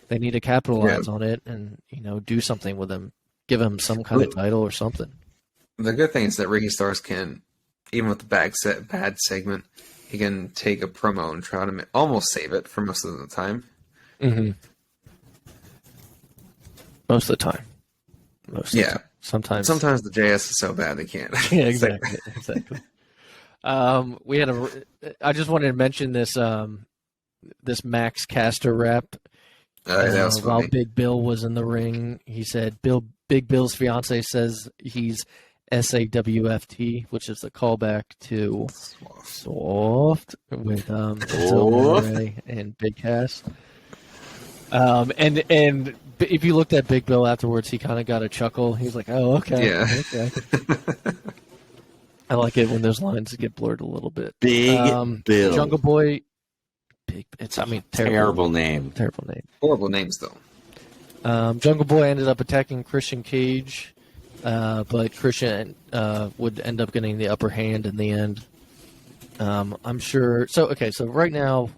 They need to capitalize on it and, do something with him. Give him some kind of title or something. The good thing is that Ricky Starks can, even with the bad segment, he can take a promo and try to almost save it for most of the time. Mm-hmm. Most of the time. Sometimes the JS is so bad they can't. Yeah, exactly. I just wanted to mention this this Max Caster rap. That was funny. While Big Bill was in the ring, he said Big Bill's fiance says he's SAWFT, which is a callback to Soft with Ray and Big Cass. And if you looked at Big Bill afterwards, he kind of got a chuckle. He's like, "Oh, okay, yeah." Okay." I like it when those lines get blurred a little bit. Big Bill, Jungle Boy. Terrible name. Terrible name. Horrible names though. Jungle Boy ended up attacking Christian Cage, but Christian would end up getting the upper hand in the end. I'm sure. So right now,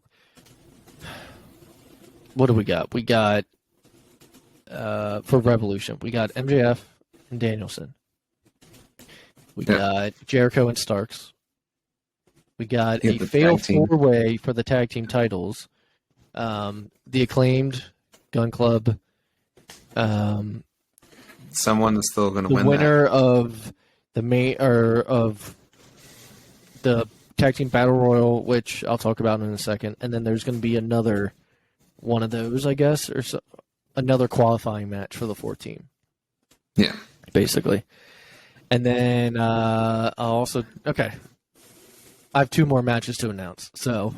what do we got? We got for Revolution, we got MJF and Danielson. We got Jericho and Starks. We got a fatal 4-way for the tag team titles. The Acclaimed, Gun Club. Someone is still going to win. The winner of of the tag team battle royal, which I'll talk about in a second, and then there's going to be another one of those, I guess, or another qualifying match for the 4-team. Yeah, basically. And then I have 2 more matches to announce. So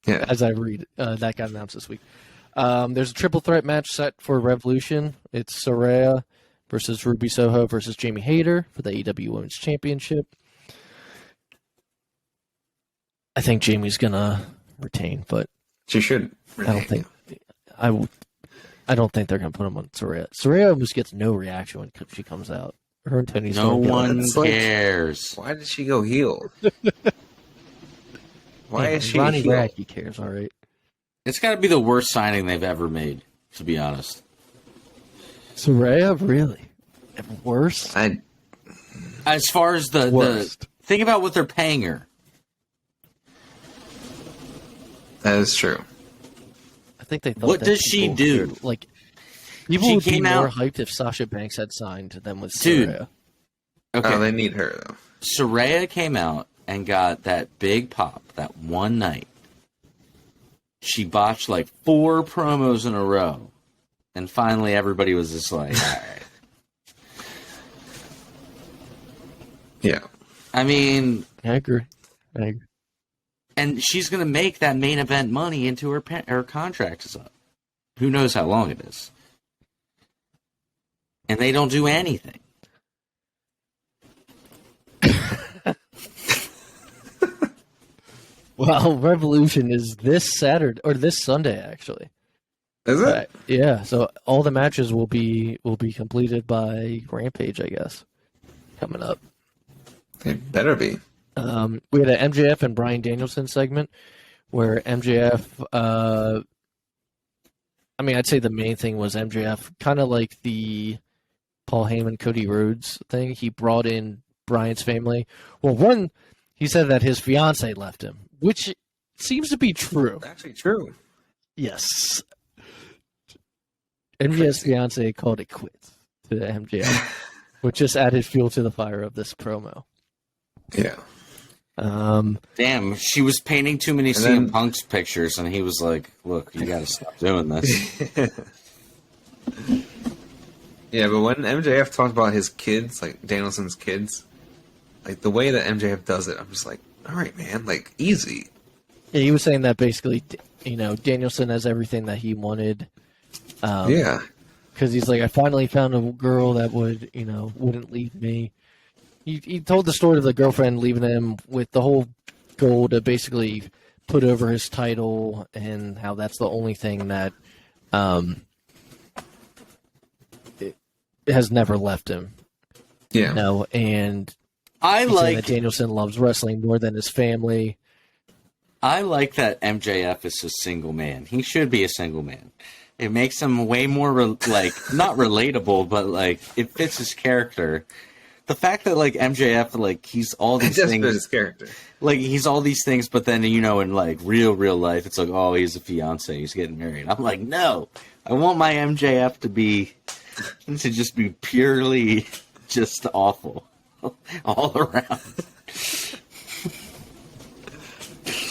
as I read, that got announced this week. There's a triple threat match set for Revolution. It's Saraya versus Ruby Soho versus Jamie Hayter for the AEW Women's Championship. I think Jamie's gonna retain, but she should. Retain. I don't think they're gonna put him on Saraya. Saraya almost gets no reaction when she comes out. Her and Tony's no one cares. Why did she go heel? Why is she Ronnie heel? Radke cares, all right. It's got to be the worst signing they've ever made, to be honest. Saraya, really? Worse? As far as the think about what they're paying her. That is true. I think they thought. What does she do? Like, people would be more hyped if Sasha Banks had signed than with Saraya. Okay. Oh, they need her though. Saraya came out and got that big pop that one night. She botched like 4 promos in a row, and finally everybody was just like, "All right." Yeah. I mean, I agree. And she's going to make that main event money into her contract is up. Who knows how long it is? And they don't do anything. Well, Revolution is this Saturday or this Sunday, actually. Is it? Yeah, so all the matches will be completed by Rampage, I guess, coming up. It better be. We had an MJF and Bryan Danielson segment where MJF, I'd say the main thing was MJF, kind of like the Paul Heyman, Cody Rhodes thing. He brought in Bryan's family. Well, one, he said that his fiance left him, which seems to be true. It's actually true. Yes. MJF's fiance called it quits to MJF, which just added fuel to the fire of this promo. Yeah. Damn, she was painting too many CM Punk's pictures, and he was like, "Look, you got to stop doing this." Yeah, but when MJF talked about his kids, like Danielson's kids, like the way that MJF does it, I'm just like, all right, man, like easy. Yeah, he was saying that basically, Danielson has everything that he wanted. Yeah. Because he's like, I finally found a girl that would, wouldn't leave me. He told the story of the girlfriend leaving him with the whole goal to basically put over his title and how that's the only thing that it has never left him. Yeah. And I like that Danielson loves wrestling more than his family. I like that MJF is a single man. He should be a single man. It makes him way more not relatable, but like it fits his character. The fact that like MJF, like he's all these things, fits his character. Like he's all these things, but then in like real life, it's like, oh, he's a fiance, he's getting married. I'm like, no, I want my MJF to just be purely just awful all around.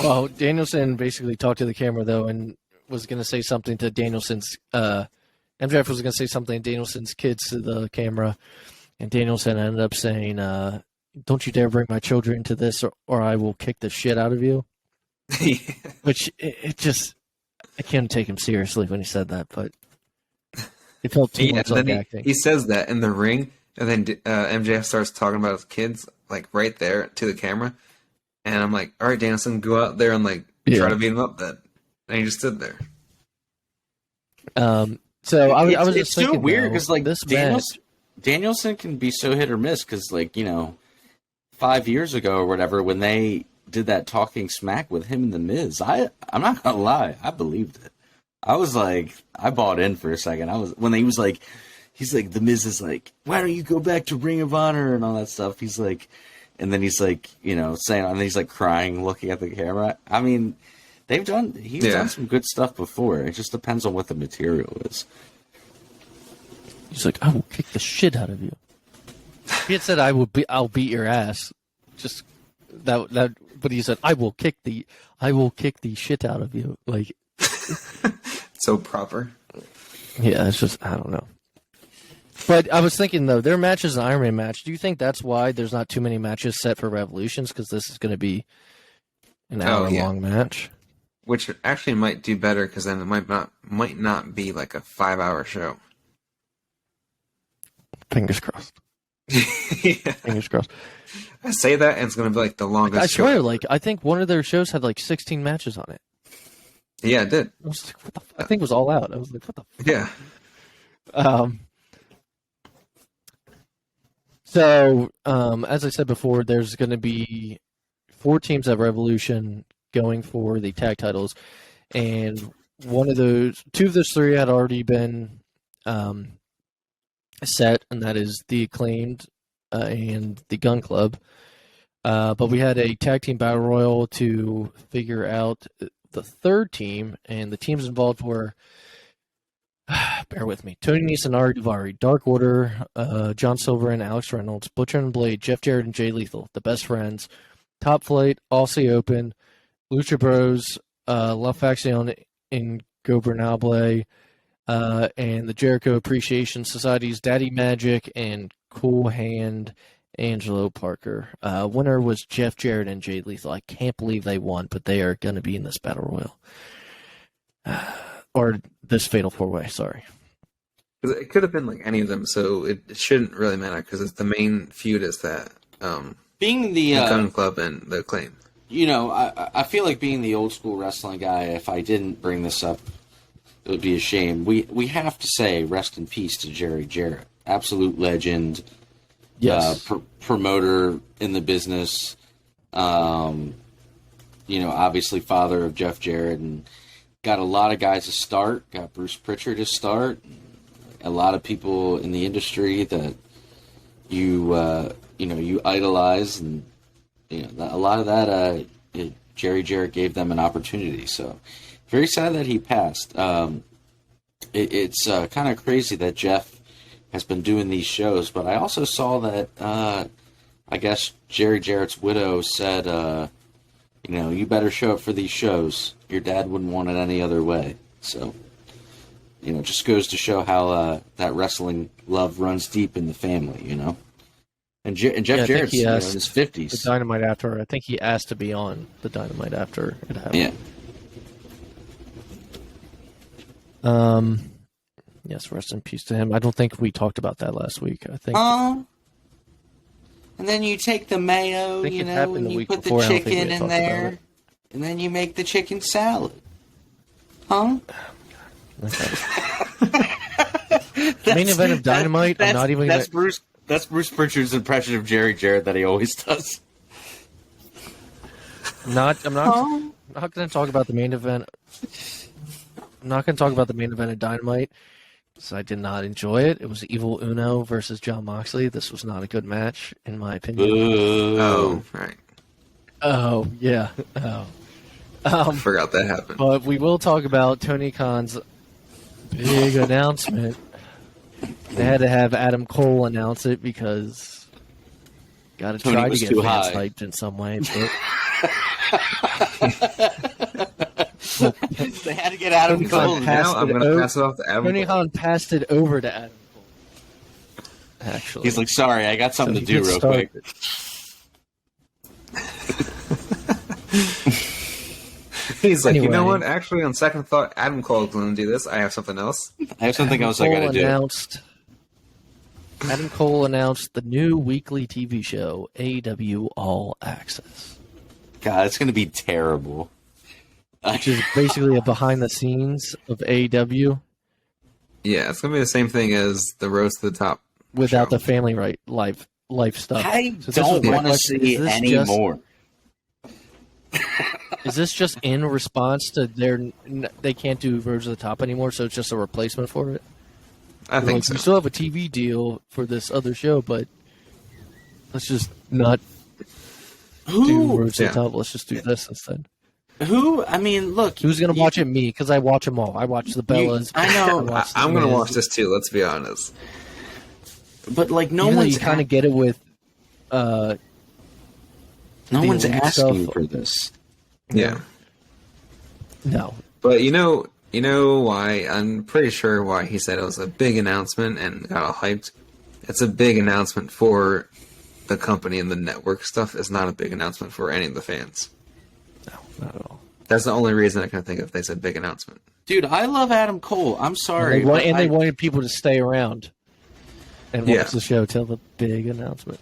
Well, Danielson basically talked to the camera though, and was going to say something to Danielson's. MJF was going to say something to Danielson's kids to the camera. And Danielson ended up saying, don't you dare bring my children into this or I will kick the shit out of you. Yeah. Which, I can't take him seriously when he said that, but it felt too much like acting. He says that in the ring, and then MJF starts talking about his kids, like right there to the camera. And I'm like, all right, Danielson, go out there and like try to beat him up then. And he just stood there. So I was just thinking, so weird because like this Danielson can be so hit or miss because, like, 5 years ago or whatever, when they did that talking smack with him and The Miz, I'm not gonna lie, I believed it. I was like, I bought in for a second. When he was like, he's like, The Miz is like, why don't you go back to Ring of Honor and all that stuff? He's like, and then he's like, saying, and he's like crying, looking at the camera. I mean, he's done some good stuff before. It just depends on what the material is. He's like, I will kick the shit out of you. He had said, I'll beat your ass. Just that, but he said, I will kick the shit out of you. Like, so proper. Yeah, it's just, I don't know. But I was thinking though, their match is an Iron Man match. Do you think that's why there's not too many matches set for Revolutions? Because this is going to be an hour-long match. Which actually might do better because then it might not be like a 5-hour show. Fingers crossed. Yeah. Fingers crossed. I say that, and it's going to be like the longest I swear, show. I think one of their shows had 16 matches on it. Yeah, it did. I was like, what the I think it was All Out. I was like, what the fuck? Yeah. So, as I said before, there's going to be 4 teams at Revolution going for the tag titles, and 2 of those 3 had already been set, and that is the Acclaimed and the Gun Club. But we had a tag team battle royal to figure out the 3rd team, and the teams involved were, bear with me, Tony Nese and Ari Daivari, Dark Order, John Silver and Alex Reynolds, Butcher and Blade, Jeff Jarrett and Jay Lethal, The Best Friends, Top Flight, Aussie Open, Lucha Bros, La Facción Ingobernable, and the Jericho Appreciation Society's Daddy Magic and Cool Hand Angelo Parker. Winner was Jeff Jarrett and Jay Lethal. I can't believe they won, but they are going to be in this battle royal. Or this fatal 4-way, sorry. It could have been like any of them, so it shouldn't really matter because it's the main feud is that Being the Gun Club and the Acclaim. I feel like being the old school wrestling guy, if I didn't bring this up, it would be a shame. We have to say rest in peace to Jerry Jarrett. Absolute legend. Yes. Promoter in the business. Obviously father of Jeff Jarrett, and got a lot of guys to start. Got Bruce Pritchard to start. A lot of people in the industry that you idolize, and a lot of that Jerry Jarrett gave them an opportunity. So very sad that he passed. It's kind of crazy that Jeff has been doing these shows, but I also saw that I guess Jerry Jarrett's widow said, you better show up for these shows. Your dad wouldn't want it any other way. So, it just goes to show how that wrestling love runs deep in the family, And Jeff Jarrett's in his 50s. The Dynamite after, I think he asked to be on the Dynamite after it happened. Yeah. Yes, rest in peace to him. I don't think we talked about that last week. I think. And then you take the mayo, and you put the chicken in there, and then you make the chicken salad. Huh? Main event of Dynamite. I'm not even. That's Bruce. That's Bruce Pritchard's impression of Jerry Jarrett that he always does. I'm not going to talk about the main event. I'm not going to talk about the main event of Dynamite. So I did not enjoy it. It was Evil Uno versus Jon Moxley. This was not a good match, in my opinion. Oh, right. Oh, yeah. Oh. I forgot that happened. But we will talk about Tony Khan's big announcement. They had to have Adam Cole announce it because got to try to get fans hyped in some way. They had to get Adam Cole. Now I'm going to pass it off to Adam Cole. Tony Khan passed it over to Adam Cole. Actually, he's like, "Sorry, I got something to do real quick." He's like, anyway, you know what? Actually, on second thought, Adam Cole's going to do this. I have something else. I have something else I got to do. Adam Cole announced the new weekly TV show, AEW All Access. God, it's going to be terrible. Which is basically a behind the scenes of AEW. Yeah, it's going to be the same thing as the Road to the Top without show. the family life stuff. I don't want to see any more. Is this just in response to they can't do Road to the Top anymore, so it's just a replacement for it? I think so. We still have a TV deal for this other show, but let's just not do Road to the Top. Let's just do this instead. I mean, look. Who's going to watch it? Me, because I watch them all. I watch the Bellas. I know. I'm going to watch this too, let's be honest. But, like, no one's... You kind of get it with... no one's asking for this. Yeah. No. But you know why? I'm pretty sure why he said it was a big announcement and got all hyped. It's a big announcement for the company and the network stuff. It's not a big announcement for any of the fans. No, not at all. That's the only reason I can think of. They said big announcement. Dude, I love Adam Cole. I'm sorry. They wanted people to stay around and watch the show till the big announcement.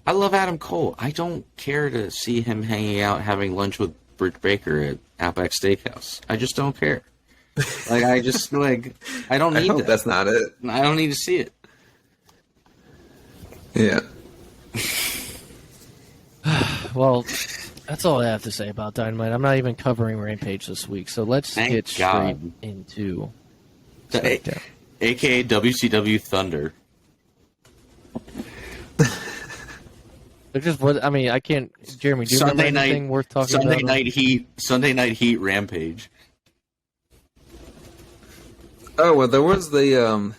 I love Adam Cole. I don't care to see him hanging out having lunch with Britt Baker at Outback Steakhouse. I just don't care. Like, I just, like, I don't need I hope that. That's not it. I don't need to see it. Yeah. Well, that's all I have to say about Dynamite. I'm not even covering Rampage this week, so let's get straight into Smackdown. AKA WCW Thunder. Just what I mean, I can't. Jeremy, do you remember anything worth talking about? Sunday Night Heat Rampage. Oh well, there was the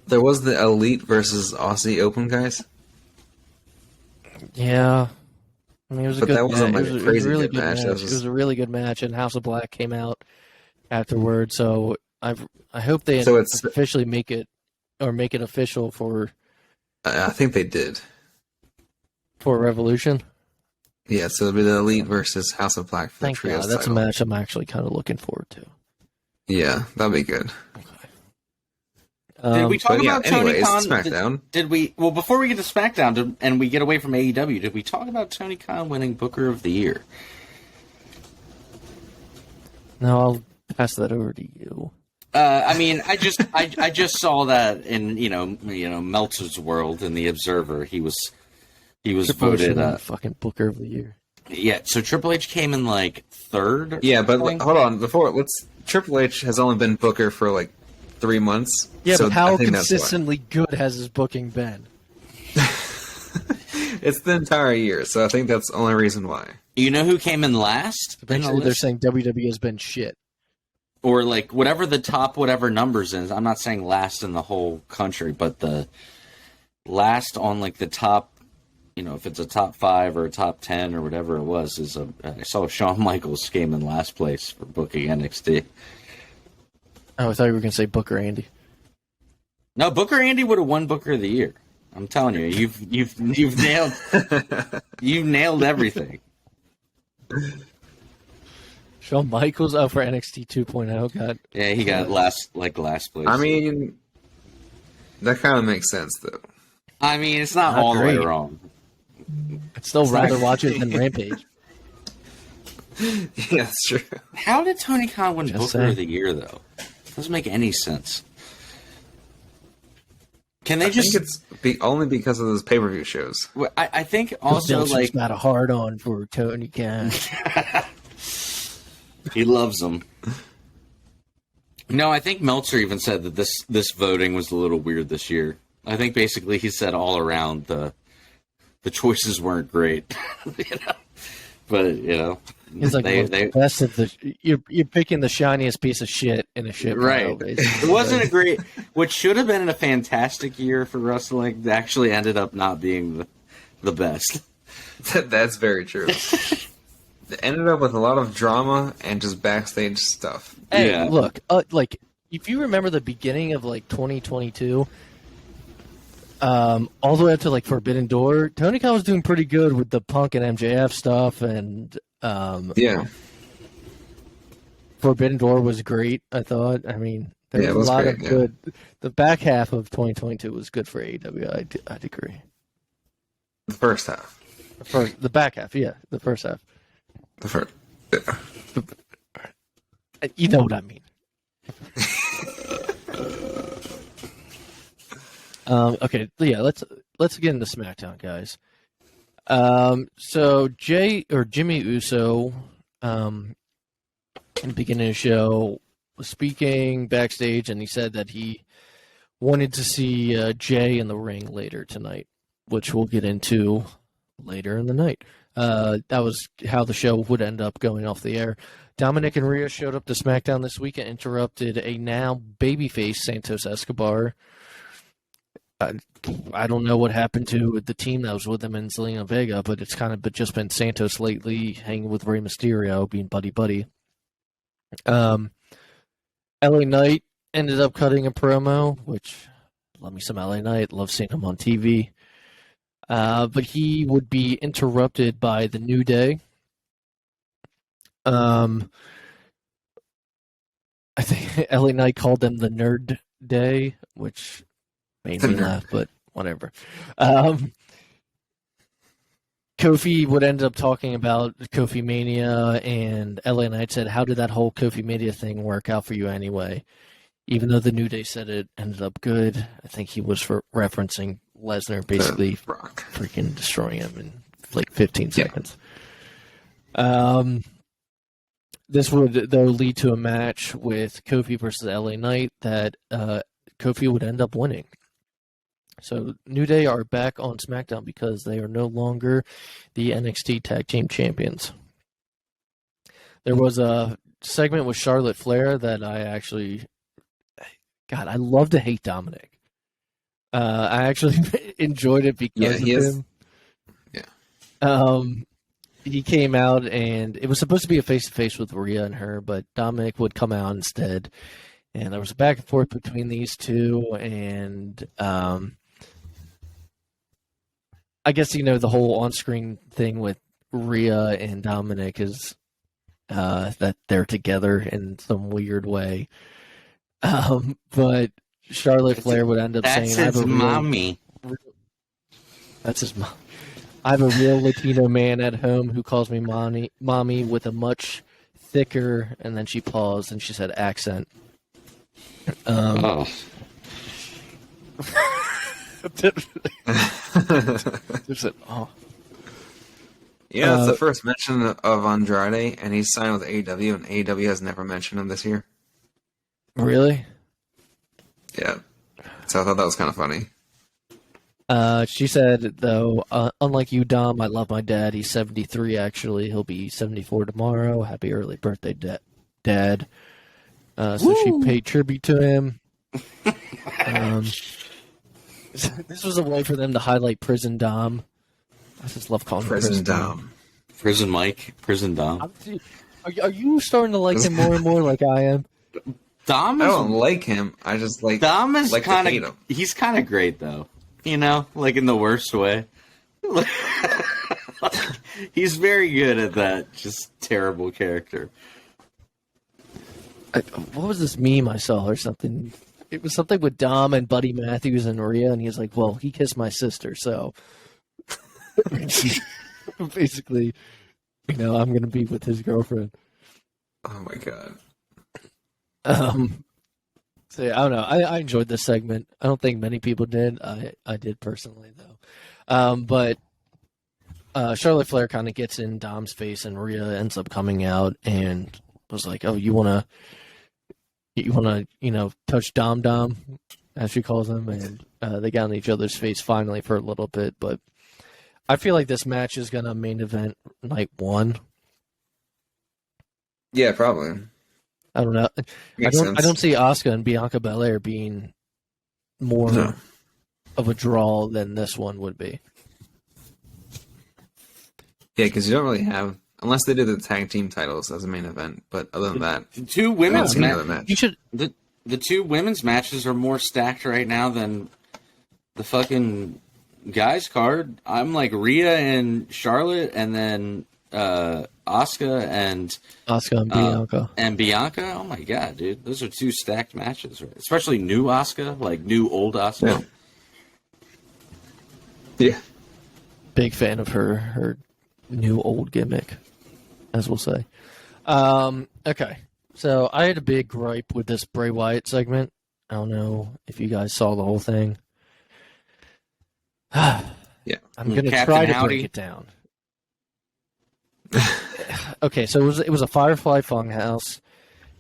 Elite versus Aussie Open guys. Yeah, I mean it was a good match. It was a really good match. It was a really good match, and House of Black came out afterward. So I hope they officially make it official for. I think they did. For Revolution? Yeah, so it'll be the Elite versus House of Black for the Trios That's title. a match I'm actually kind of looking forward to. Yeah, that'll be good. Did we talk about Tony anyways, Khan? SmackDown. Did we? Well, before we get to SmackDown and we get away from AEW, did we talk about Tony Khan winning Booker of the Year? No, I'll pass that over to you. I mean, I just saw that in Meltzer's world in the Observer. He was voted fucking Booker of the Year. Yeah, so Triple H came in like third. Yeah, but hold on. Triple H has only been Booker for like 3 months. Yeah, so but how I think consistently good has his booking been? It's the entire year, so I think that's the only reason why. You know who came in last? Basically, they're saying WWE has been shit. Or like whatever the top numbers is. I'm not saying last in the whole country, but the last on like the top, if it's a top 5 or a top 10 or whatever it was, I saw Shawn Michaels came in last place for booking NXT. Oh, I thought you were going to say Booker Andy. No, Booker Andy would have won Booker of the Year. I'm telling you, you've nailed you've nailed everything. Shawn Michaels for NXT 2.0 Yeah, he got last place. I mean, that kind of makes sense though. I mean, it's not all the way wrong. I'd still rather watch it than Rampage. Yeah, that's true. How did Tony Khan win Booker saying. of the Year though? Doesn't make any sense. Can they just? I think it's only because of those pay-per-view shows. I think also like got a hard on for Tony Khan. He loves them. No, I think Meltzer even said that this voting was a little weird this year. I think basically he said all around the choices weren't great, But He's like, the best of the. You're picking the shiniest piece of shit in a shit pile, right. basically. It wasn't a great. What should have been a fantastic year for wrestling actually ended up not being the best. That's very true. It ended up with a lot of drama and just backstage stuff. Hey, Yeah. look, like if you remember the beginning of like 2022, all the way up to like Forbidden Door, Tony Khan was doing pretty good with the Punk and MJF stuff, and Yeah. Forbidden Door was great. I thought. I mean, there Yeah, was it a was lot great, of yeah. good. The back half of 2022 was good for AEW. I'd agree. The first half. The back half, yeah, the first half. The first. Yeah. You know what I mean. Okay, yeah, let's get into SmackDown, guys. So Jimmy Uso, in the beginning of the show, was speaking backstage, and he said that he wanted to see Jay in the ring later tonight, which we'll get into later in the night. That was how the show would end up going off the air. Dominic and Rhea showed up to SmackDown this week and interrupted a now babyface Santos Escobar. I don't know what happened to the team that was with him and Zelina Vega, but it's kind of just been Santos lately, hanging with Rey Mysterio, being buddy-buddy. LA Knight ended up cutting a promo, which, love me some LA Knight, love seeing him on TV. But he would be interrupted by the New Day. I think LA Knight called them the Nerd Day, which made me laugh, but whatever. Kofi would end up talking about Kofi Mania, and LA Knight said, "How did that whole Kofi Mania thing work out for you anyway?" Even though the New Day said it ended up good, I think he was referencing Lesnar basically freaking destroying him in like 15 seconds. This would, though, lead to a match with Kofi versus LA Knight that Kofi would end up winning. So New Day are back on SmackDown because they are no longer the NXT Tag Team Champions. There was a segment with Charlotte Flair that I actually... God, I love to hate Dominic. I actually enjoyed it because of him. Yeah. He came out, and it was supposed to be a face-to-face with Rhea and her, but Dominic would come out instead. And there was a back and forth between these two, and I guess, the whole on-screen thing with Rhea and Dominic is that they're together in some weird way. But Charlotte Flair would end up That's saying, his mommy. That's his mom. I have a real Latino man at home who calls me mommy with a much thicker, and then she paused and she said accent. Oh. Oh. Yeah, it's the first mention of Andrade, and he's signed with AEW, and AEW has never mentioned him this year. Really? Yeah. So I thought that was kind of funny. She said, though, unlike you, Dom, I love my dad. He's 73, actually. He'll be 74 tomorrow. Happy early birthday, Dad. So she paid tribute to him. This was a way for them to highlight Prison Dom. I just love calling him Prison Dom. Prison Mike. Prison Dom. Are you starting to like him more and more like I am? Dom is, I don't like him. I just like Dom is like kind to hate him. of, he's kind of great though. You know, like in the worst way. He's very good at that just terrible character. What was this meme I saw or something? It was something with Dom and Buddy Matthews and Rhea, and he's like, well, he kissed my sister, so basically, you know, I'm going to be with his girlfriend. Oh my god. So yeah, I don't know. I enjoyed this segment. I don't think many people did. I did personally, though. But Charlotte Flair kind of gets in Dom's face, and Rhea ends up coming out and was like, oh, you want to, you know, touch Dom, as she calls him, and they got in each other's face finally for a little bit. But I feel like this match is gonna main event night 1. Yeah, probably. I don't know. I don't see Asuka and Bianca Belair being more of a draw than this one would be. Yeah, because you don't really have, unless they do the tag team titles as a main event. But other than that, The two women's match. You should. the two women's matches are more stacked right now than the fucking guys card. I'm like Rhea and Charlotte, and then Asuka and Bianca. And Bianca. Oh my god, dude, those are two stacked matches, right? Especially new Asuka, like new old Asuka. Yeah. Big fan of her new old gimmick, as we'll say. Okay, so I had a big gripe with this Bray Wyatt segment. I don't know if you guys saw the whole thing. Yeah. I'm going to Captain try to Howdy. break it down. Okay, so it was a Firefly Funhouse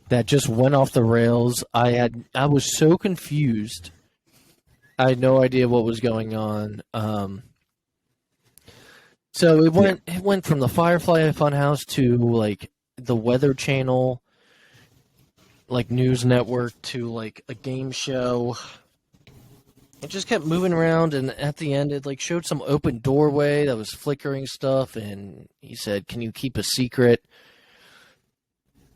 that just went off the rails. I was so confused. I had no idea what was going on. So it went from the Firefly Funhouse to like the Weather Channel, like news network, to like a game show. It just kept moving around, and at the end, it like showed some open doorway that was flickering stuff, and he said, "Can you keep a secret?"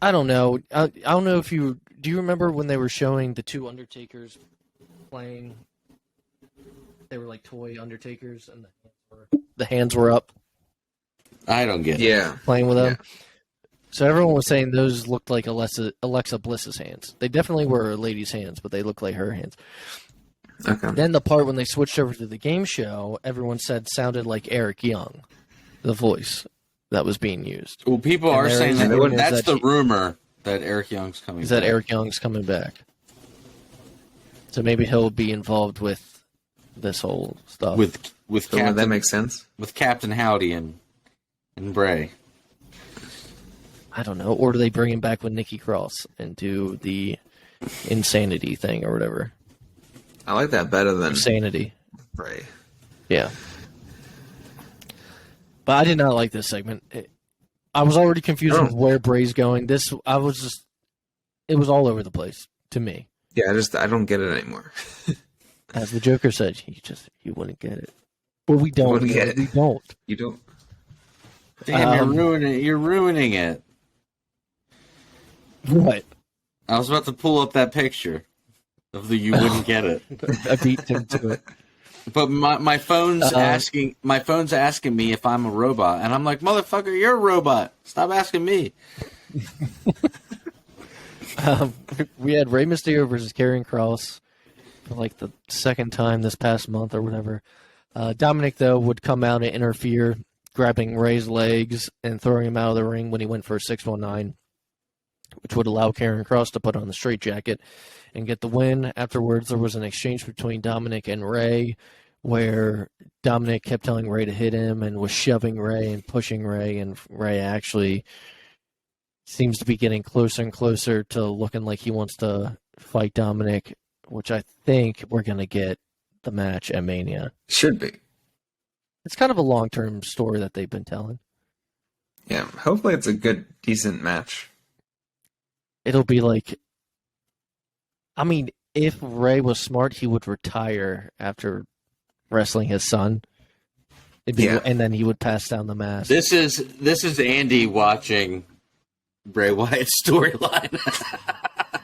I don't know. I don't know if do you remember when they were showing the two Undertakers playing? They were like toy Undertakers, and the hands were up. I don't get it. Yeah. Playing with them. Yeah. So everyone was saying those looked like Alexa Bliss's hands. They definitely were a lady's hands, but they looked like her hands. Okay. Then the part when they switched over to the game show, everyone said sounded like Eric Young, the voice that was being used. Well, people are saying that rumors that's that the rumor that Eric Young's coming. Is that back. Eric Young's coming back? So maybe he'll be involved with this whole stuff. with So Captain, that makes sense. with Captain Howdy and Bray. I don't know. Or do they bring him back with Nikki Cross and do the insanity thing or whatever? I like that better than Insanity. Bray. Yeah. But I did not like this segment. I was already confused with where Bray's going. It was all over the place to me. Yeah, I don't get it anymore. As the Joker said, you wouldn't get it. Well, we don't Wouldn't get get it. it. We don't. You don't. Damn, you're ruining it. What? I was about to pull up that picture of the you wouldn't get it. I beat him to it. But my phone's asking me if I'm a robot, and I'm like, motherfucker, you're a robot. Stop asking me. We had Rey Mysterio versus Karrion Kross. for like the second time this past month or whatever. Dominic, though, would come out and interfere, grabbing Ray's legs and throwing him out of the ring when he went for a 619, which would allow Karrion Kross to put on the straitjacket and get the win. Afterwards, there was an exchange between Dominic and Ray, where Dominic kept telling Ray to hit him and was shoving Ray and pushing Ray, and Ray actually seems to be getting closer and closer to looking like he wants to fight Dominic, which I think we're going to get the match at Mania. Should be. It's kind of a long-term story that they've been telling. Yeah, hopefully it's a good, decent match. It'll be like, I mean, if Ray was smart, he would retire after wrestling his son. And then he would pass down the mask. This is Andy watching Bray Wyatt's storyline.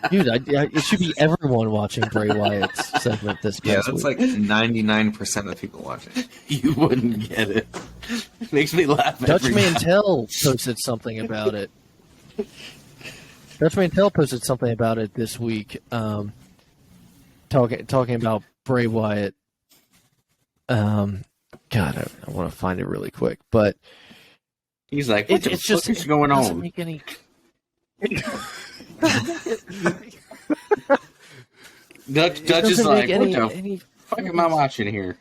Dude, it should be everyone watching Bray Wyatt's segment this past Yeah, that's week. like 99% of people watching. You wouldn't get it. It makes me laugh. Dutch every time. Mantel posted something about it. Dutch Mantel posted something about it this week, talking about Bray Wyatt. God, I want to find it really quick, but He's like, what the fuck is going doesn't on? make any. Dutch is doesn't like, make what the any fuck am I watching here?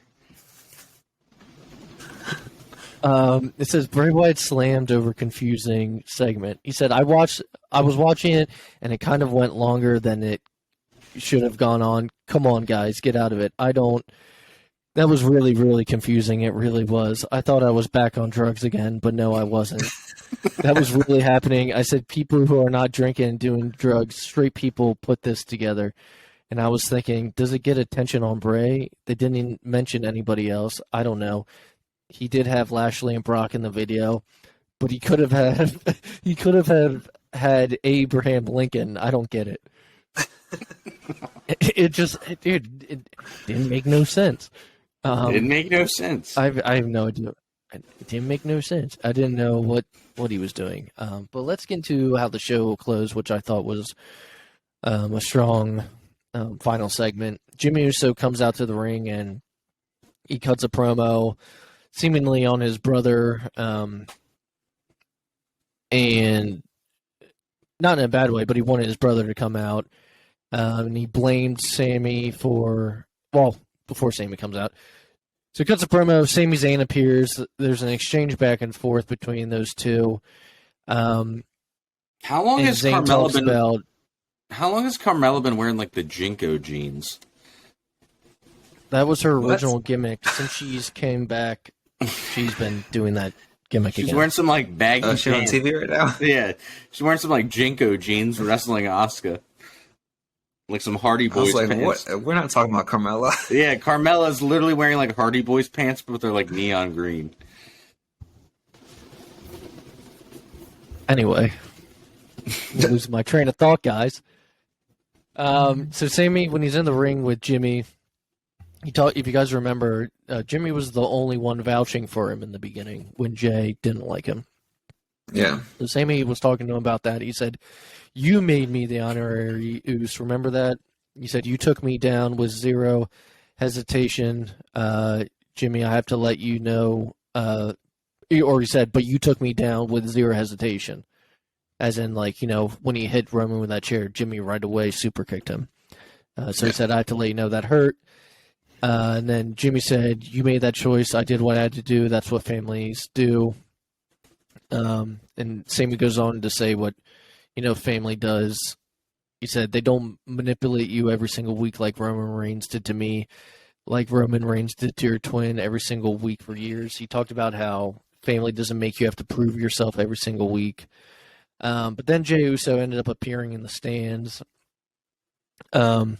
It says Bray Wyatt slammed over confusing segment. He said, I was watching it and it kind of went longer than it should have gone on. Come on, guys, get out of it. That was really, really confusing. It really was. I thought I was back on drugs again, but no, I wasn't. That was really happening. I said, people who are not drinking and doing drugs, straight people put this together. And I was thinking, does it get attention on Bray? They didn't even mention anybody else. I don't know. He did have Lashley and Brock in the video, but he could have had Abraham Lincoln. I don't get it. It didn't make no sense. It didn't make no sense. I have no idea. It didn't make no sense. I didn't know what he was doing. But let's get into how the show closed, which I thought was a strong final segment. Jimmy Uso comes out to the ring and he cuts a promo seemingly on his brother, and not in a bad way, but he wanted his brother to come out. And he blamed Sami before Sami comes out. So he cuts a promo, Sami Zayn appears, there's an exchange back and forth between those two. How long has Carmella been wearing like the Jinko jeans? That was her original gimmick. Since she's came back, she's been doing that gimmick again. She's wearing some like baggy pants. She's on TV right now? Yeah. She's wearing some like Jinko jeans wrestling Asuka. Like some Hardy Boys pants. What? We're not talking about Carmella. Yeah, Carmella's literally wearing like Hardy Boys pants, but they're like neon green. Anyway, I'm losing my train of thought, guys. So Sami, when he's in the ring with Jimmy, if you guys remember, Jimmy was the only one vouching for him in the beginning when Jay didn't like him. Yeah. So Sami was talking to him about that. He said, you made me the honorary Uce. Remember that? He said, you took me down with zero hesitation. Jimmy, I have to let you know. Or he said, but you took me down with zero hesitation. As in, like, when he hit Roman with that chair, Jimmy right away super kicked him. So he said, I have to let you know that hurt. And then Jimmy said, you made that choice. I did what I had to do. That's what families do. And Sami goes on to say what, family does. He said, they don't manipulate you every single week like Roman Reigns did to me, like Roman Reigns did to your twin every single week for years. He talked about how family doesn't make you have to prove yourself every single week. But then Jey Uso ended up appearing in the stands. And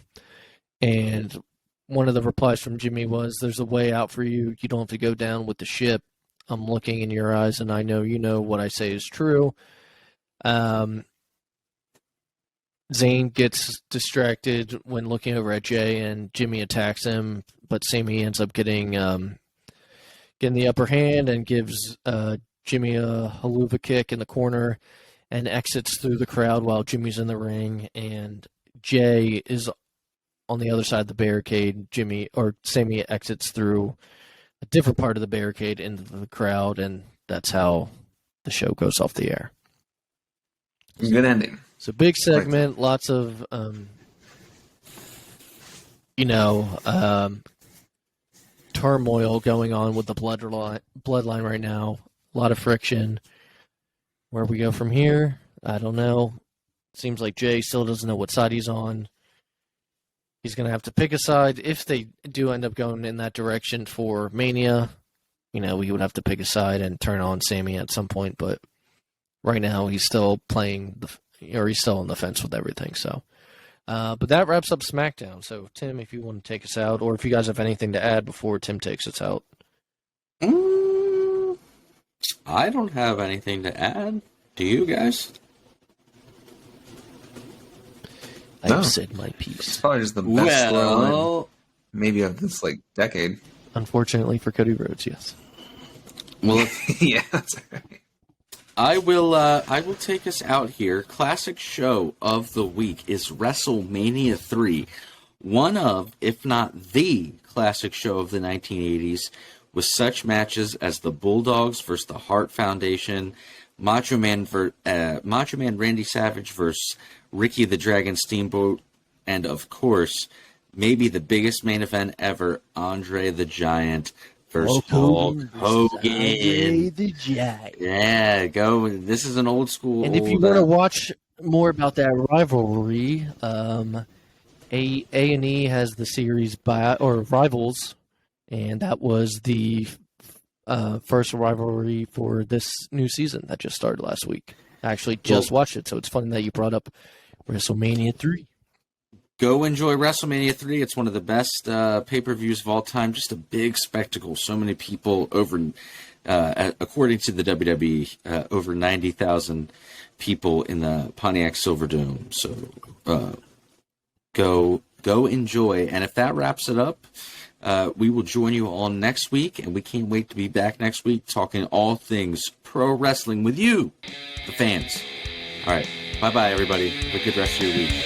one of the replies from Jimmy was, there's a way out for you. You don't have to go down with the ship. I'm looking in your eyes, and I know you know what I say is true. Zayn gets distracted when looking over at Jay, and Jimmy attacks him, but Sami ends up getting the upper hand and gives Jimmy a haluva kick in the corner and exits through the crowd while Jimmy's in the ring, and Jay is on the other side of the barricade, Sami exits through a different part of the barricade into the crowd, and that's how the show goes off the air. Good ending. So big segment, lots of, turmoil going on with the bloodline right now. A lot of friction. Where we go from here, I don't know. Seems like Jay still doesn't know what side he's on. He's going to have to pick a side. If they do end up going in that direction for Mania, he would have to pick a side and turn on Sami at some point. But right now, he's still he's still on the fence with everything. So, but that wraps up SmackDown. So, Tim, if you want to take us out, or if you guys have anything to add before Tim takes us out. I don't have anything to add. Do you guys? I've said my piece. It's probably just the best storyline maybe of this decade. Unfortunately for Cody Rhodes, yes. Well, yeah, that's right. I will take us out here. Classic show of the week is WrestleMania 3. One of, if not the classic show of the 1980s, with such matches as the Bulldogs versus the Hart Foundation, Macho Man Randy Savage versus Ricky the Dragon Steamboat, and of course, maybe the biggest main event ever, Andre the Giant versus Hulk Hogan. Andre the Giant. Yeah, go. This is an old school. And if you want to watch more about that rivalry, A&E has the series Rivals, and that was the first rivalry for this new season that just started last week. I actually just watched it, so it's funny that you brought up WrestleMania 3. Go enjoy WrestleMania 3. It's one of the best pay-per-views of all time. Just a big spectacle. So many people according to the WWE, over 90,000 people in the Pontiac Silverdome. So go enjoy. And if that wraps it up, we will join you all next week, and we can't wait to be back next week talking all things pro wrestling with you, the fans. All right. Bye-bye, everybody. Have a good rest of your week.